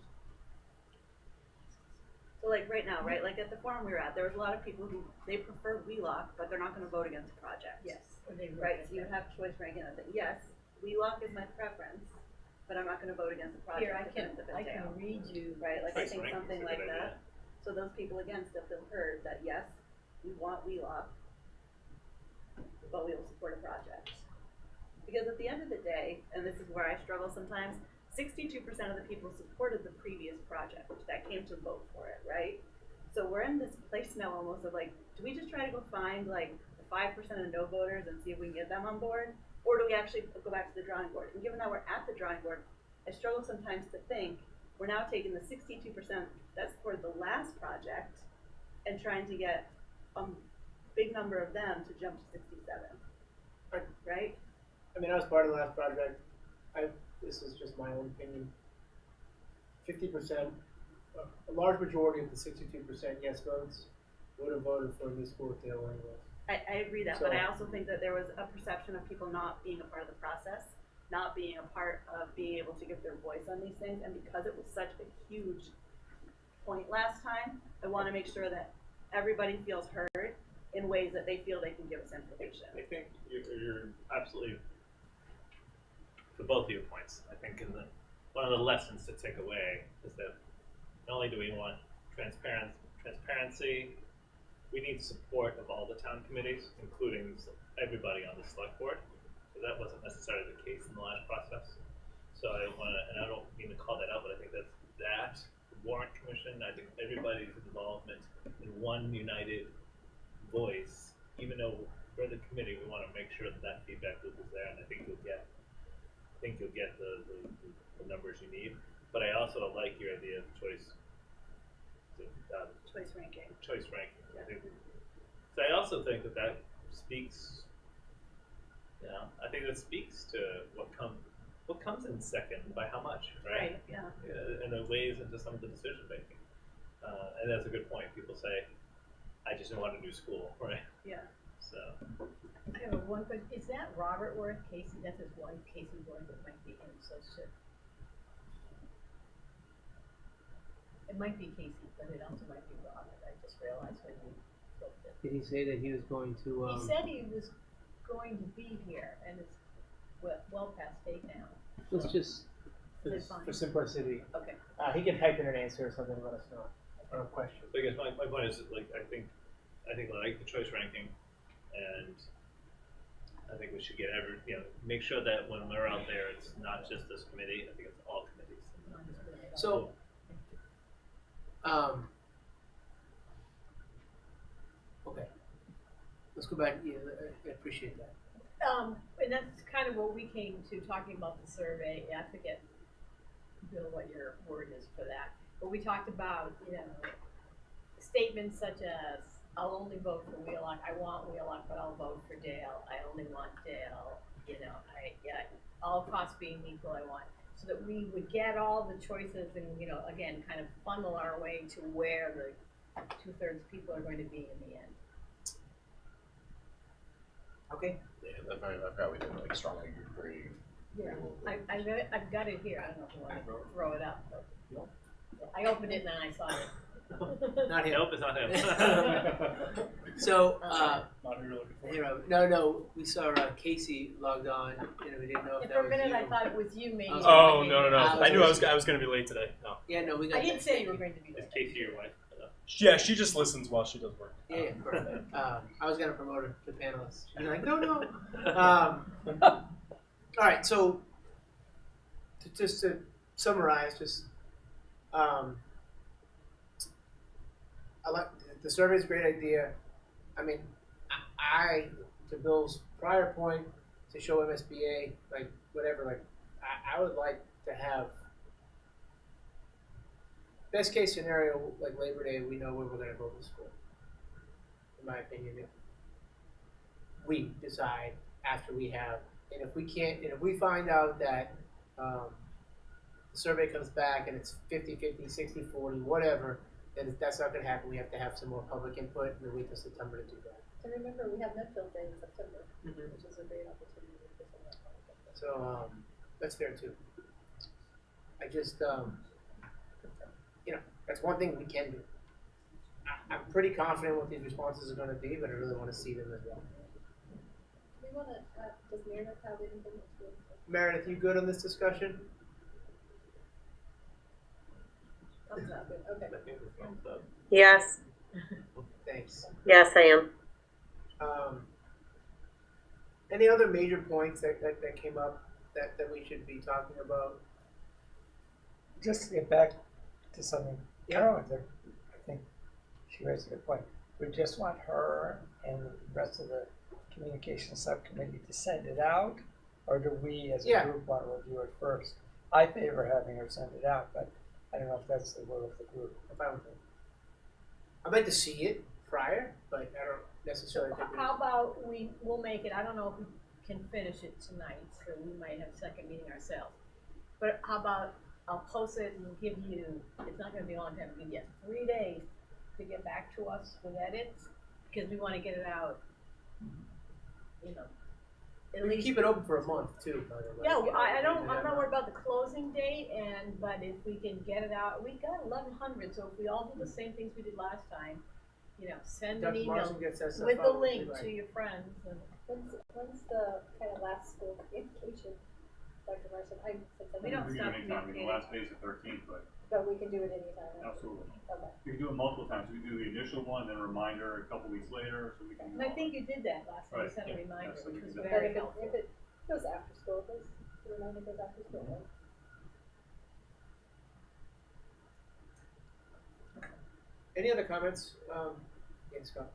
So like right now, right, like at the forum we were at, there was a lot of people who, they prefer Wheelock, but they're not gonna vote against the project. Yes. Or they Right, so you would have choice ranking, and I think, yes, Wheelock is my preference, but I'm not gonna vote against the project. Here, I if can, it's I Dale. can read you. Right, like I Choice think ranking's something a like good that. So those people against it have heard that, yes, we want Wheelock, but we will support a project. Because at the end of the day, and this is where I struggle sometimes, 62% of the people supported the previous project that came to vote for it, right? So we're in this place now almost of like, do we just try to go find like the 5% of no voters and see if we can get them on board? Or do we actually go back to the drawing board? And given that we're at the drawing board, I struggle sometimes to think we're now taking the 62% that supported the last project and trying to get a big number of them to jump to 67, right? I mean, I was part of the last project. This is just my own opinion. 50%, a large majority of the 62% yes votes would have voted for a new school at Dale anyway. I agree that, but So- I also think that there was a perception of people not being a part of the process, not being a part of being able to give their voice on these things, and because it was such a huge point last time, I want to make sure that everybody feels heard in ways that they feel they can give us information. I think you're absolutely, for both of your points, I think one of the lessons to take away is that not only do we want transparency, we need support of all the town committees, including everybody on the select board. So that wasn't necessarily the case in the last process. So I want to, and I don't mean to call that out, but I think the warrant commission, I think everybody's involvement in one united voice, even though we're the committee, we want to make sure that feedback loop is there, and I think you'll get the numbers you need. But I also like your idea of choice ranking. Choice ranking. So I also think that speaks. I think that speaks to what comes in second by how much, right? Yeah. And it weighs into some of the decision making. And that's a good point. People say, "I just want a new school," right? Yeah. So. I have one question. Is that Robert Worth, Casey? That's his wife, Casey Worth. It might be him, so shit. It might be Casey, but it also might be Robert. I just realized when you spoke it. Did he say that he was going to? He said he was going to be here, and it's well past date now. Let's just, Is it fine? for simplicity, Okay. he can type in an answer or something. Let us know. Or a question. So I guess my point is like I think I like the choice ranking, and I think we should get make sure that when we're out there, it's not just this committee. I think it's all committees. So, okay, let's go back. Yeah, I appreciate that. And that's kind of what we came to talking about the survey. I forget, Bill, what your word is for that. But we talked about, statements such as, I'll only vote for Wheelock. I want Wheelock, but I'll vote for Dale. I only want Dale. All costs being equal, I want. So that we would get all the choices and, again, kind of funnel our way to where the 2/3 people are going to be in the end. Okay. Yeah, I probably didn't strongly agree. Yeah, I've got it here. I don't know if you want to throw it up. But I opened it and then I saw it. Not him. Nope, it's not him. So, Not no, we saw Casey logged on, and we didn't know if And that for a was minute you. I thought it was you, maybe. Oh, no. I I knew I was going to be late today. No. Yeah, no, we got I didn't say you were going to be Is there. Casey your wife? Yeah, she just listens while she does work. Yeah, perfect. I was gonna promote her to panelist. She'd be like, no. All right, so just to summarize, I like the survey's a great idea. I mean, I to Bill's prior point, to show MSBA like whatever, like I would like to have best case scenario like Labor Day. We know where we're going to go to school. In my opinion, if we decide after we have, and if we can't, and if we find out that the survey comes back and it's 50-50, 60-40, whatever, then that's not going to happen. We have to have some more public input and wait till September to do that. And remember, we have Medfield Day in September, Mhm. which is a great opportunity for some of that public input. So that's fair too. I just, that's one thing we can do. I'm pretty confident what these responses are going to be, but I really want to see them as well. Do we want to, does Meredith have anything that's really? Meredith, you good on this discussion? Thumbs up, okay. Yes. Thanks. Yes, I am. Any other major points that came up that we should be talking about? Just to get back to something Carolyn did, I think she raised a good point. We just want her and the rest of the communication subcommittee to send it out, or do we as a group want to review it first? I favor having her send it out, but I don't know if that's the will of the group. If I would think. I'd like to see it prior, but I don't necessarily think we How about we'll make it, I don't know if we can finish it tonight, so we might have a second meeting ourselves. But how about I'll post it and give you, it's not gonna be a long time, we get 3 days to get back to us with edits, because we wanna get it out, at we can least. keep it open for a month too, by the way. Yeah, I'm not worried about the closing date, but if we can get it out, we got 1,100, so if we all do the same things we did last time, send an Dr. email Marson gets that stuff with the out, link right. to your friends. And When's the kind of last school communication, Dr. Marson? We don't do it stop anytime. The communicating. last day is the 13th, but We can do it anytime. Right? absolutely. Okay. We can do it multiple times. We can do the initial one, then a reminder a couple weeks later, so we can. And I think you did that last time, you Right. sent a Yeah. reminder, Yeah, so which we was can do But very if helpful. it goes after school, the reminder goes after school, right? Any other comments? Yes, Scott.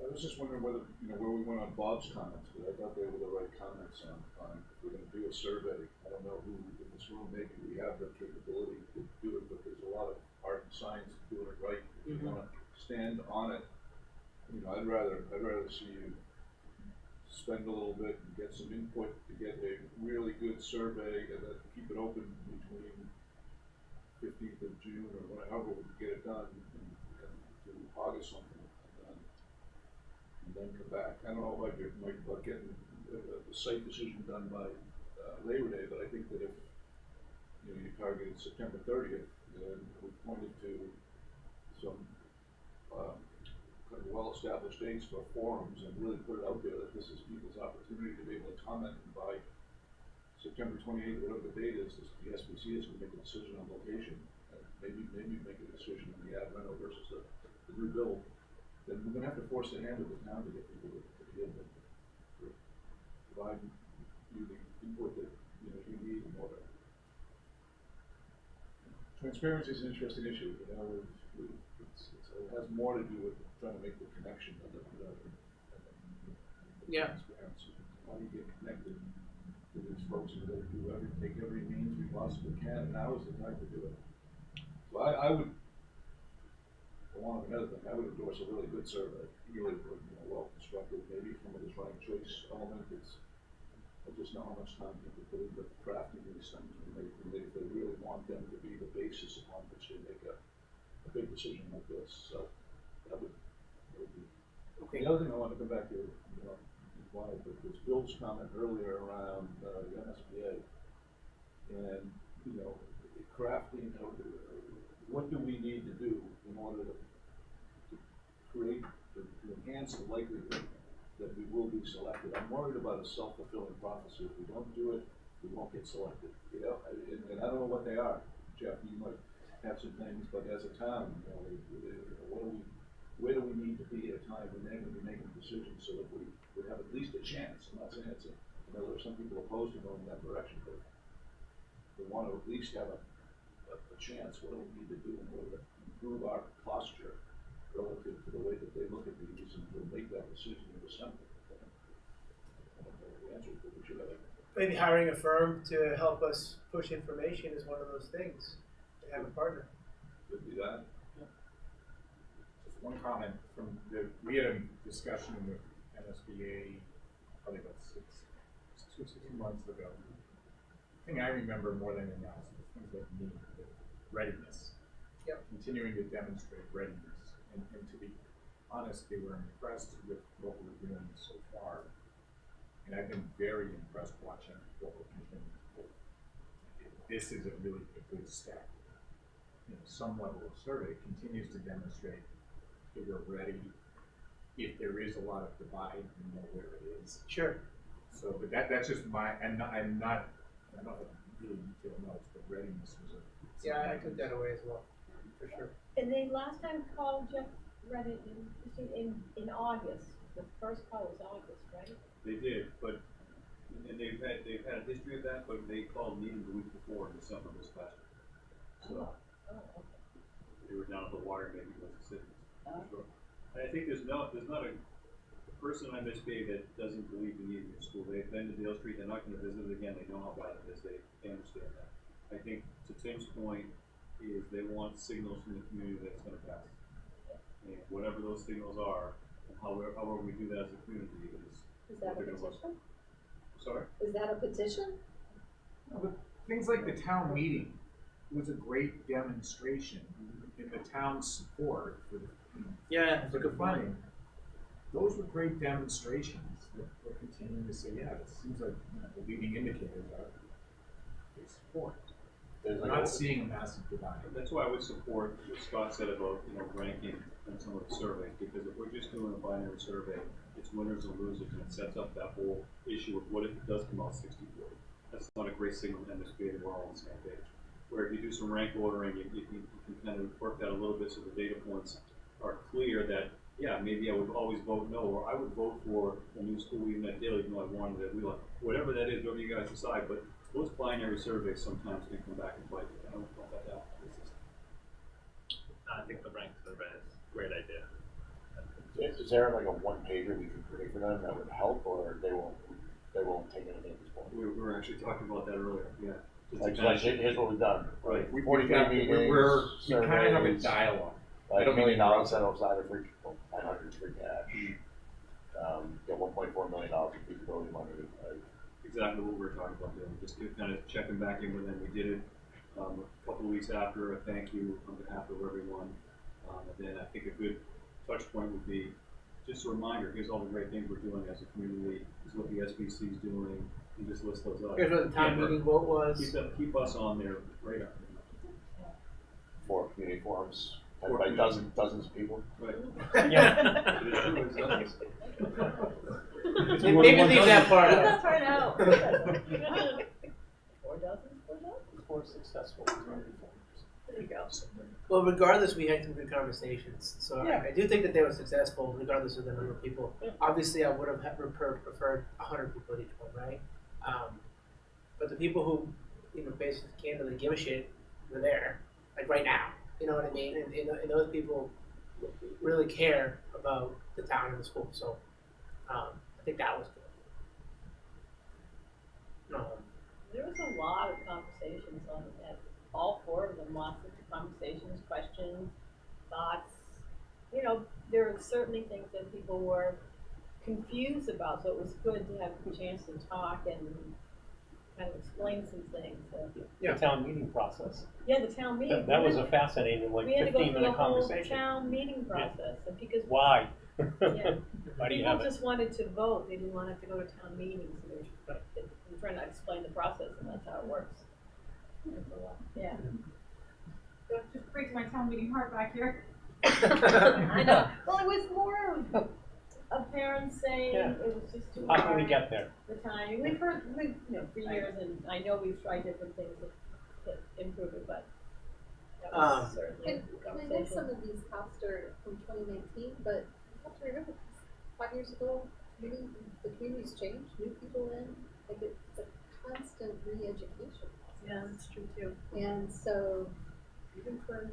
I was just wondering whether, where we went on Bob's comments, but I thought they were the right comments on if we're gonna do a survey. I don't know who in this room, maybe we have the capability to do it, but there's a lot of art and science to doing it right. If you wanna stand on it, I'd rather see you spend a little bit and get some input to get a really good survey and then keep it open between 15th of June or whenever we can get it done and to August something. And then come back. I don't know about getting the site decision done by Labor Day, but I think that if you targeted September 30th, then we pointed to some kind of well-established dates for forums and really put it out there that this is people's opportunity to be able to comment, and by September 28th, whatever the date is, the SBC is going to make a decision on location, and maybe make a decision on the ad reno versus the new build. Then we're going to have to force the hand of the town to get people to begin with, provide you the input that you need in order. Transparency is an interesting issue. It has more to do with trying to make the connection than the transparency. How do you get connected to these folks and really take every means we possibly can, and now is the time to do it. So I would. Along with another thing, I would endorse a really good survey, really good, well constructed, maybe some of this right choice element. I just know how much time people put into crafting these things if they really want them to be the basis upon which they make a big decision like this. So that would be. Okay. The other thing I want to come back to, was Bill's comment earlier around the MSBA and crafting. What do we need to do in order to enhance the likelihood that we will be selected? I'm worried about a self-fulfilling prophecy. If we don't do it, we won't get selected. And I don't know what they are. Jeff, you might have some things, but as a town, you know, where do we need to be at a time when they're gonna be making decisions so that we have at least a chance? I'm not saying it's a, you know, there are some people opposed to going in that direction, but we want to at least have a chance. What do we need to do in order to improve our posture relative to the way that they look at these, and we'll make that decision in December. I don't know the answer, but we should have a Maybe hiring a firm to help us push information is one of those things. To have a partner. could be that. Just one comment we had a discussion with MSBA probably about 2 months ago. The thing I remember more than anything else was things like need, readiness. Yep. Continuing to demonstrate readiness. And to be honest, they were impressed with what we're doing so far. And I've been very impressed watching what we're continuing to do. This is a really good step. You know, some level of survey continues to demonstrate that we're ready. If there is a lot of divide, we know where it is. Sure. So, but that's just I don't have really detailed notes, but readiness was a. Yeah, I took that away as well, for sure. And they last time called Jeff read it in August. The first call was August, right? They did, but and they've had a history of that, but they called meeting the week before in December this past year. So okay. they were down at the wire making those decisions. Oh. Sure. And I think there's not a person on MSBA that doesn't believe in needing a school. They've been to Dale Street, they're not gonna visit it again, they know how bad it is, they understand that. I think to Tim's point is they want signals from the community that it's gonna pass. And whatever those signals are, and however we do that as a community is that what a they're gonna look. petition? Sorry? Is that a petition? No, but things like the town meeting was a great demonstration in the town's support for the, Yeah, for the funding. Those were great demonstrations that we're continuing to say, yeah, it seems like the leading indicators are they support. We're not seeing a massive divide. That's why I would support what Scott said about, ranking and some of the surveys, because if we're just doing a binary survey, it's winners and losers, and it sets up that whole issue of what if it does come out 60-40. That's not a great signal to MSBA that we're all on the same page. Where if you do some rank ordering, you can kind of work that a little bit so the data points are clear that, yeah, maybe I would always vote no, or I would vote for a new school even at Dale, even though I wanted it. Whatever that is, whatever you guys decide, but those binary surveys sometimes can come back and bite you. I don't want that out. I think the rank survey is a great idea. Is there like a one pager we can create for them that would help, or they won't take anything at this point? We were actually talking about that earlier, yeah. Like here's what we've done. Right. 43 meetings, We kind of have a surveys, dialogue. like $1 million incentives either free, 900 free cash. Get $1.4 million in feasibility money. Exactly what we were talking about doing, just to kind of checking back in with them. We did it a couple of weeks after, a thank you on behalf of everyone. And then I think a good touch point would be just a reminder, here's all the great things we're doing as a community, here's what the SBC is doing, and just list those up. Here's what the town meeting vote was. Keep us on their radar. 4 community forums, and by dozens of people. Right. Yeah. It's Maybe leave that part Leave out. that part out. 4 dozen? 4 successful community forums. There you go. Well, regardless, we had some good conversations. So Yeah. I do think that they were successful, regardless of the number of people. Obviously, I would have preferred 100 people at each one, right? But the people who, basically candidly give a shit, were there, like right now. You know what I mean? And those people really care about the town and the school. So I think that was good. There was a lot of conversations on that. All 4 of them, lots of conversations, questions, thoughts. There were certainly things that people were confused about, so it was good to have a chance to talk and kind of explain some things. The town meeting process. Yeah, the town meeting. That was a fascinating, we had to go through the 15-minute whole conversation. town meeting process, and because Why? Yeah. Why do you people have it? just wanted to vote, they didn't want to have to go to town meetings, so they were trying to explain the process, and that's how it works. Yeah. Just breaks my town meeting heart back here. I know. Well, it was more of parents saying Yeah. it was just too How hard. can we get there? The timing. We've heard, for years, and I know we've tried different things to improve it, but That Um, was certainly And a I know conversation. some of these costs are from 2019, but you have to remember, 5 years ago, the community's changed, new people in, like it's a constant re-education process. Yeah, that's true too. And so, even for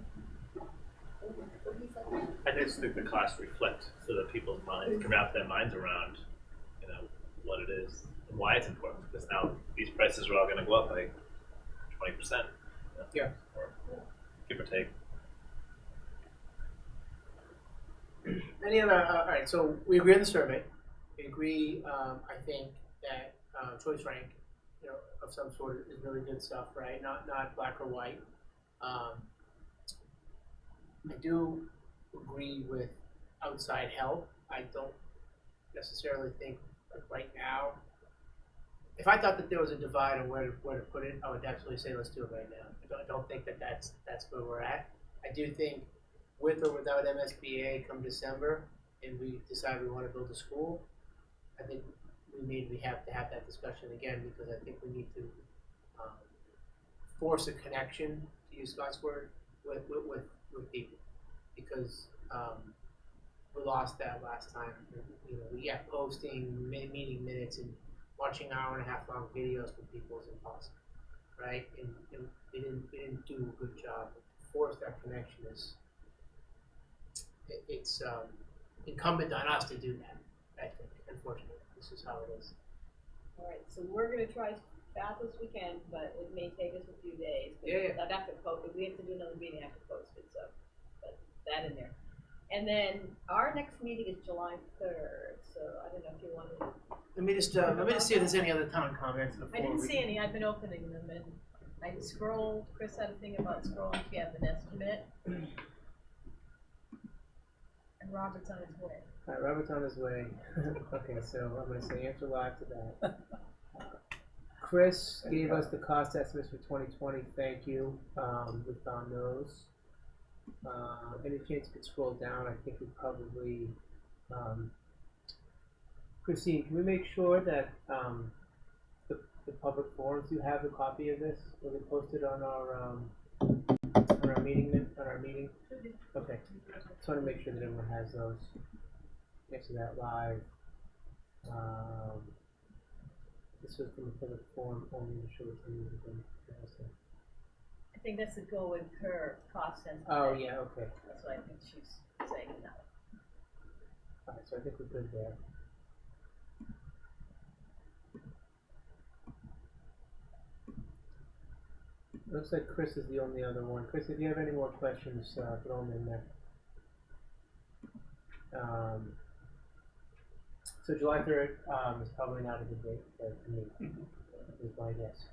30-something. I just think the costs reflect so that people's minds can wrap their minds around, what it is and why it's important. Because now these prices are all going to go up by 20%. Yeah. Or give or take. Any other, all right, so we agree on the survey. We agree, I think that choice rank, of some sort is really good stuff, right? Not black or white. I do agree with outside help. I don't necessarily think, like right now, if I thought that there was a divide on where to put it, I would absolutely say let's do it right now. I don't think that's where we're at. I do think with or without MSBA come December, and we decide we want to build a school, I think we have to have that discussion again, because I think we need to force a connection, to use Scott's word, with people, because we lost that last time. We got posting meeting minutes and watching hour-and-a-half long videos from people is impossible, right? And we didn't do a good job. Force that connection is it's incumbent on us to do that. I think, unfortunately, this is how it is. All right, so we're gonna try as fast as we can, but it may take us a few days. Yeah. I'd have to post, if we have to do another meeting, I have to post it, so, but that in there. And then our next meeting is July 3rd, so I don't know if you want to. Let me just see if there's any other town comments before I didn't we- see any, I've been opening them, and I scrolled, Chris had a thing about scrolling, if you have an estimate. And Robert's on his way. All right, Robert's on his way. Okay, so I'm going to say answer live to that. Chris gave us the cost estimates for 2020. Thank you. We found those. Any chance you could scroll down? I think we probably. Christine, can we make sure that the public forums, you have a copy of this? Was it posted on our meeting? Okay. Just want to make sure that everyone has those. Next to that live. This was from the public forum only to show it to you. I think that's to go with her cost estimate. Oh, yeah, okay. That's what I think she's saying now. Alright, so I think we're good there. Looks like Chris is the only other one. Chris, if you have any more questions, throw them in there. So July 3rd is probably not a good date for me, is my guess.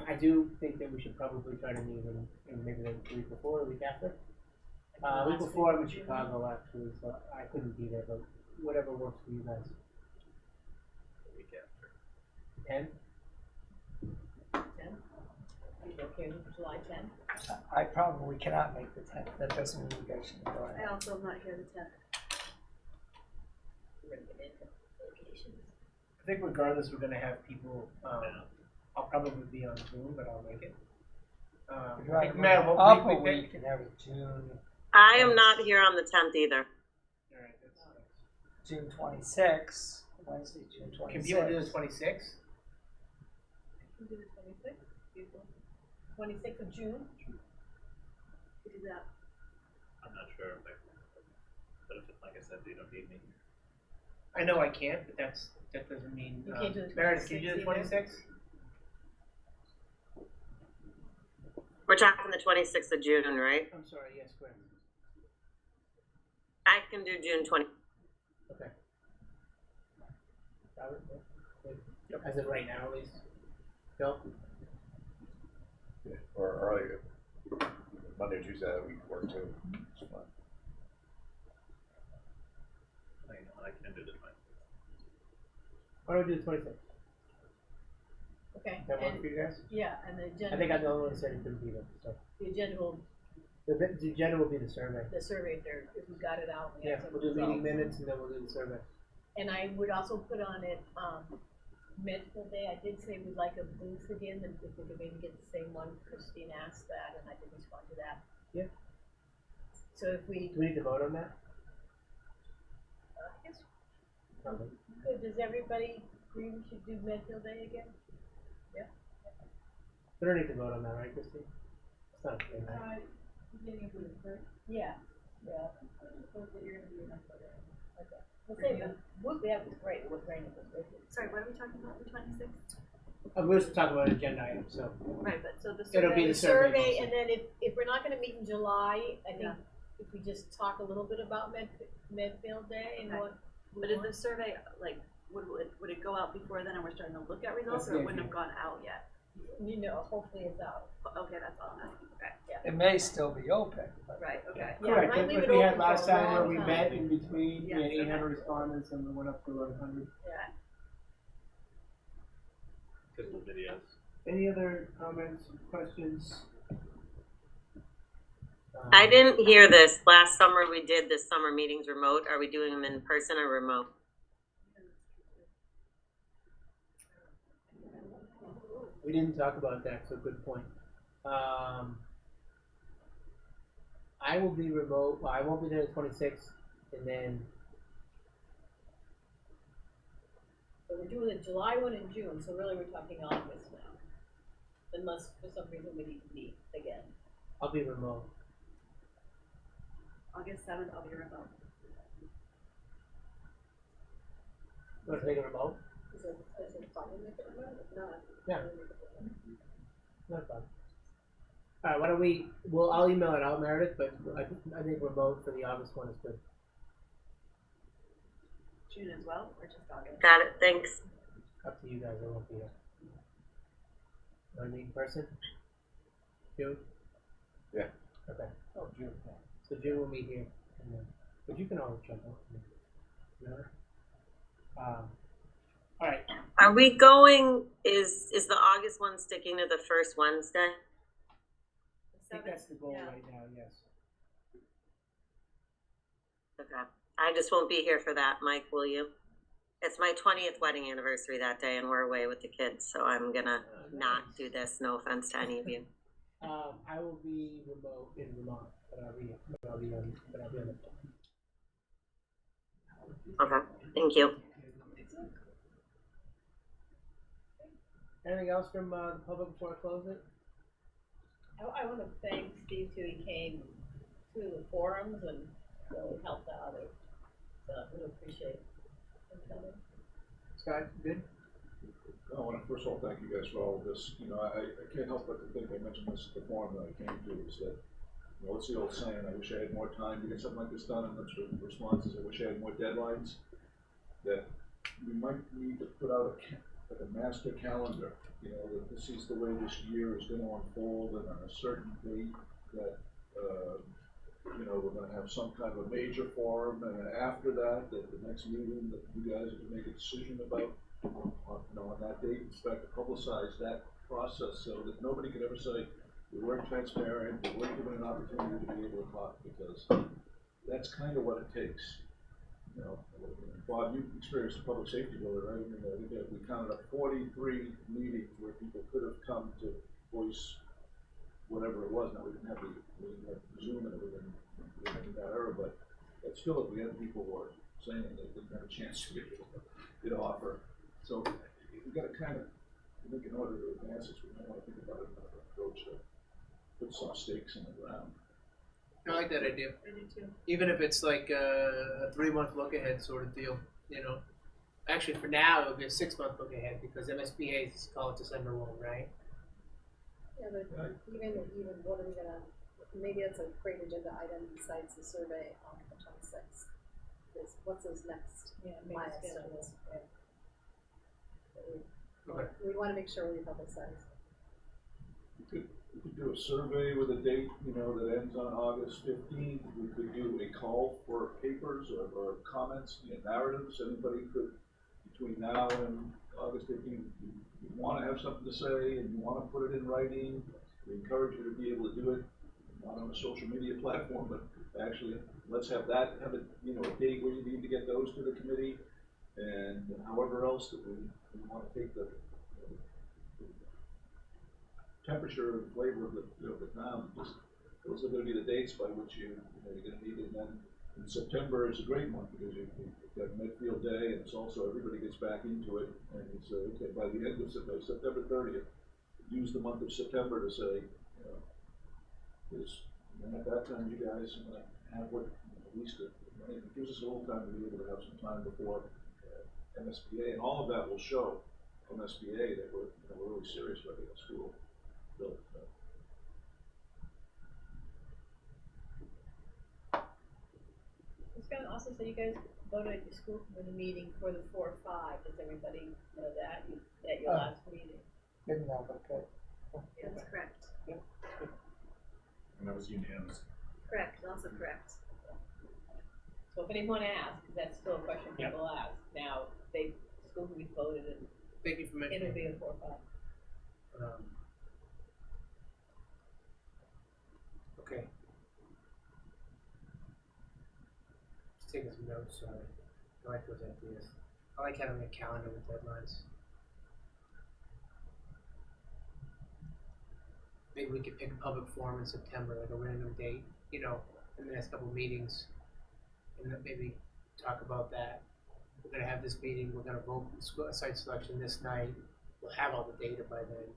I do think that we should probably try to meet in maybe the week before or the week after. Week before I'm in Chicago actually, so I couldn't be there, but whatever works for you guys. The week after. 10? 10? Are you okay with July 10? I probably cannot make the 10th. That doesn't mean you guys should go I ahead. also am not here the 10th. We're gonna get into locations. I think regardless, we're gonna have people. I'll probably be on Zoom, but I'll make it. If you want to move Matt, it what up a week we week and have it June. I am not here on the 10th either. Alright, that's June 26th, Wednesday, June 26th. Can you do the 26th? I can do the 26th, beautiful. 26th of June? We do that. I'm not sure if but if, like I said, they don't need me. I know I can't, but that doesn't mean. You can't do the Meredith, can you do the 26th either? 26th? We're talking the 26th of June, right? I'm sorry, yes, correct. I can do June 20. Okay. Robert, yeah. As of right now, at least. Bill? Yeah, or earlier. Monday or Tuesday that week work too. It's fine. I can do the 26th. Why don't we do the 26th? Okay. That work and- for you guys? Yeah, and the agenda. I think I'm the only one who said he couldn't be there, so. The agenda will, The agenda will be the survey. the survey, if we got it out. We Yeah, have some we'll do meeting results. minutes and then we'll do the survey. And I would also put on it, Medfield Day, I did say we'd like a booth again, and if we could maybe get the same one, Christine asked that, and I did respond to that. Yeah. So if we, Do we need to vote on that? I guess, Probably. good, does everybody agree we should do Medfield Day again? Yeah. We don't need to vote on that, right, Christine? It's not a thing, right? Beginning of the third. Yeah, yeah. Suppose that you're gonna do Medfield Day. Okay. We'll say the booth we have was great, it was raining, it was great. Sorry, what are we talking about, the 26th? We're just talking about agenda items, so. Right, but so the It'll be survey, the The survey survey, mostly. and then if we're not gonna meet in July, I think Yeah. if we just talk a little bit about Medfield Day and Okay. what. we but is want. the survey, like, would it go out before then and we're starting to look at results, That's or the it wouldn't idea. have gone out yet? You know, hopefully it's out. Okay, that's all I'm asking, okay. It may still be open, but Right, okay. Yeah, Correct, might that's leave what it we had open last for a time where long we time. met in between, we Yes, had 800 okay. respondents and we went up to 1100. Yeah. Because of the videos. Any other comments, questions? I didn't hear this. Last summer we did the summer meetings remote. Are we doing them in person or remote? We didn't talk about that, so good point. I will be remote, well, I won't be there the 26th, and then, So we're doing the July one in June, so really we're talking August now. Unless for some reason we need to meet again. I'll be remote. August 7th, I'll be remote. You want to make it remote? Is it fun to make it remote? If not, Yeah. we'll make it remote. Not fun. Alright, why don't we, well, I'll email it out, Meredith, but I think remote for the August one is good. June as well, or just August? Got it, thanks. Up to you guys, I won't be here. Want to meet in person? June? Yeah. Okay. Oh, June, yeah. So June will meet here, and then, but you can always jump on. Remember? Alright, Are we going, is the August one sticking to the first Wednesday? I think that's the goal Yeah. right now, yes. Okay. I just won't be here for that. Mike, will you? It's my 20th wedding anniversary that day and we're away with the kids, so I'm gonna not do this. No offense to any of you. I will be remote in Vermont, but I'll be on the phone. Okay, thank you. Anything else from the public before I close it? I want to thank Steve too, he came to the forums and really helped out, so I really appreciate him coming. Scott, good? I want to first of all thank you guys for all of this. You know, I can't help but to think, I mentioned this at the forum that I came to, is that, you know, what's the old saying, I wish I had more time to get something like this done, and the response is, I wish I had more deadlines. That we might need to put out like a master calendar, you know, that this is the way this year is going to unfold, and on a certain date that, you know, we're going to have some kind of a major forum, and then after that, that the next meeting that you guys are to make a decision about, you know, on that date, and start to publicize that process so that nobody could ever say, we weren't transparent, we weren't given an opportunity to be able to talk, because that's kind of what it takes. You know, Bob, you experienced the public safety building, right? I mean, I think that we counted up 43 meetings where people could have come to voice whatever it was. Now, we didn't have Zoom and everything in that era, but still, if we had people who were saying that they didn't have a chance to get it offer. So we got to kind of, I think in order to advance this, we might want to think about another approach to put some stakes in the ground. I like that idea. I do too. Even if it's like a 3-month look ahead sort of deal, you know. Actually, for now, it would be a 6-month look ahead because MSBA is called December 1, right? Yeah, but even what are we gonna, maybe that's a great agenda item besides the survey on the 26th. Is what's those next milestones? Okay. We wanna make sure we publicize. We could do a survey with a date, you know, that ends on August 15th. We could do a call for papers or comments, you know, narratives. Anybody could, between now and August 15th, you want to have something to say and you want to put it in writing. We encourage you to be able to do it, not on a social media platform, but actually let's have that, have a, you know, a date where you need to get those to the committee. And however else that we want to take the temperature and flavor of the town, just those are going to be the dates by which you're going to need it. And then in September is a great month because you've got Medfield Day, and it's also everybody gets back into it. And it's okay, by the end of September 30th, use the month of September to say, and at that time you guys have what at least it gives us a little time to be able to have some time before MSBA, and all of that will show MSBA that we're really serious about getting a school built. I was gonna also say, you guys voted at your school committee meeting for the 4-5. Does everybody know that at your last meeting? Didn't know, but good. That's correct. Yep. And that was unanimous. Correct, also correct. So if anyone asks, 'cause that's still a question people ask. Now, school committee voted and Thank you for mentioning. it'll be a 4-5. Okay. Just taking some notes, sorry. I like those ideas. I like having a calendar with deadlines. Maybe we could pick a public forum in September, like a random date, in the next couple of meetings, and then maybe talk about that. We're gonna have this meeting, we're gonna vote site selection this night, we'll have all the data by then,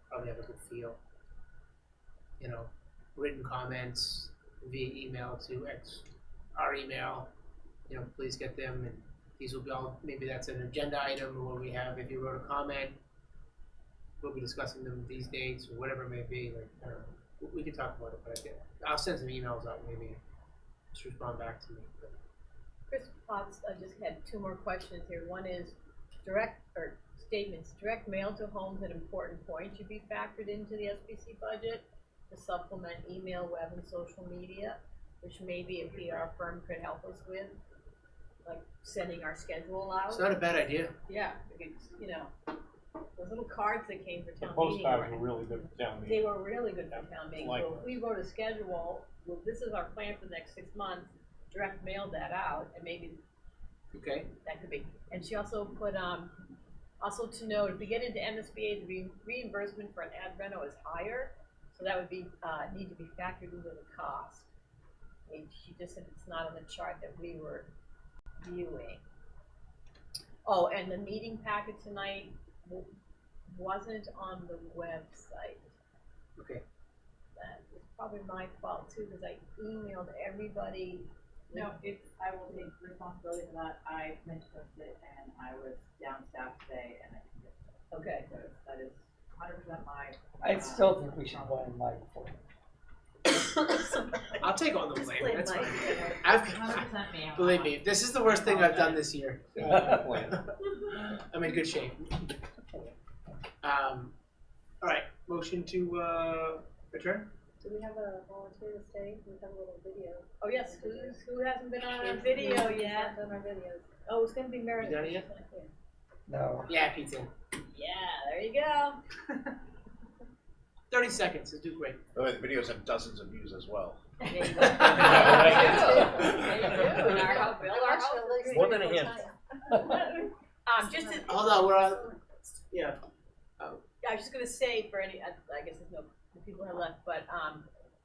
probably have a good feel. Written comments via email to our email, please get them, and these will be all, maybe that's an agenda item where we have, if you wrote a comment, we'll be discussing them these dates, or whatever it may be, I don't know, we can talk about it, but I'll send some emails out, maybe, just respond back to me. But. Chris Potts, I just had 2 more questions here. One is direct mail to homes at important points should be factored into the SBC budget to supplement email, web, and social media, which maybe a PR firm could help us with, like sending our schedule out. It's not a bad idea. Yeah, because, those little cards that came for The town meeting. postcards were really good for town meeting. They were really good for town meeting. Like So if we wrote a schedule, well, this is our plan for the next 6 months, direct mailed that out, and maybe Okay. that could be. And she also put, also to note, if we get into MSBA, the reimbursement for an ad reno is higher, so that would be, need to be factored into the cost. She just said it's not on the chart that we were viewing. Oh, and the meeting packet tonight wasn't on the website. Okay. That was probably my fault too, because I emailed everybody. No, I will take responsibility for that. I meant to post it and I was down staff today and I didn't get it. Okay. So that is 100% my. I still think we should blame Mike for it. I'll take all the blame. blame That's Mike. fine. 100% me. Believe me, this is the worst thing I've done this year. I'm in good shape. All right, motion to adjourn. Do we have a volunteer to stay? We have a little video. Oh yes, who hasn't been on our video yet? On our videos. Oh, it's gonna be Meredith. You done it yet? No. Yeah, pizza. Yeah, there you go. 30 seconds, it'll do great. By the way, the videos have dozens of views as well. There you go. More than a hint. Just to, Hold on, we're on. Yeah. I was just gonna say for any, I guess there's no people have left, but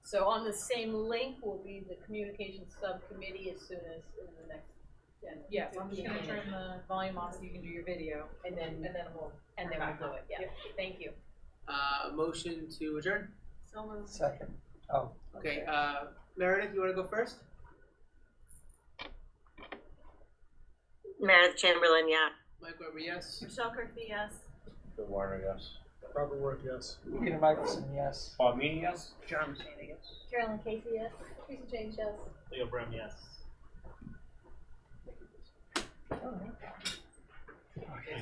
so on the same link will be the communications subcommittee as soon as in the next 10. Yeah, so I'm just gonna turn the volume off so you can do your video and then we'll do it. Yeah. Thank you. Motion to adjourn. So moved. Second. Oh. Okay. Meredith, you want to go first? Meredith Chamberlain, yeah. Mike Weber, yes. Michelle Kirkby, yes. Good Warner, yes. Robert Work, yes. Peter Michelson, yes. Bob Meany, yes. John Messina, yes. Carolyn Casey, yes. Teresa James, yes. Leo Brem, yes. Oh, no. Okay,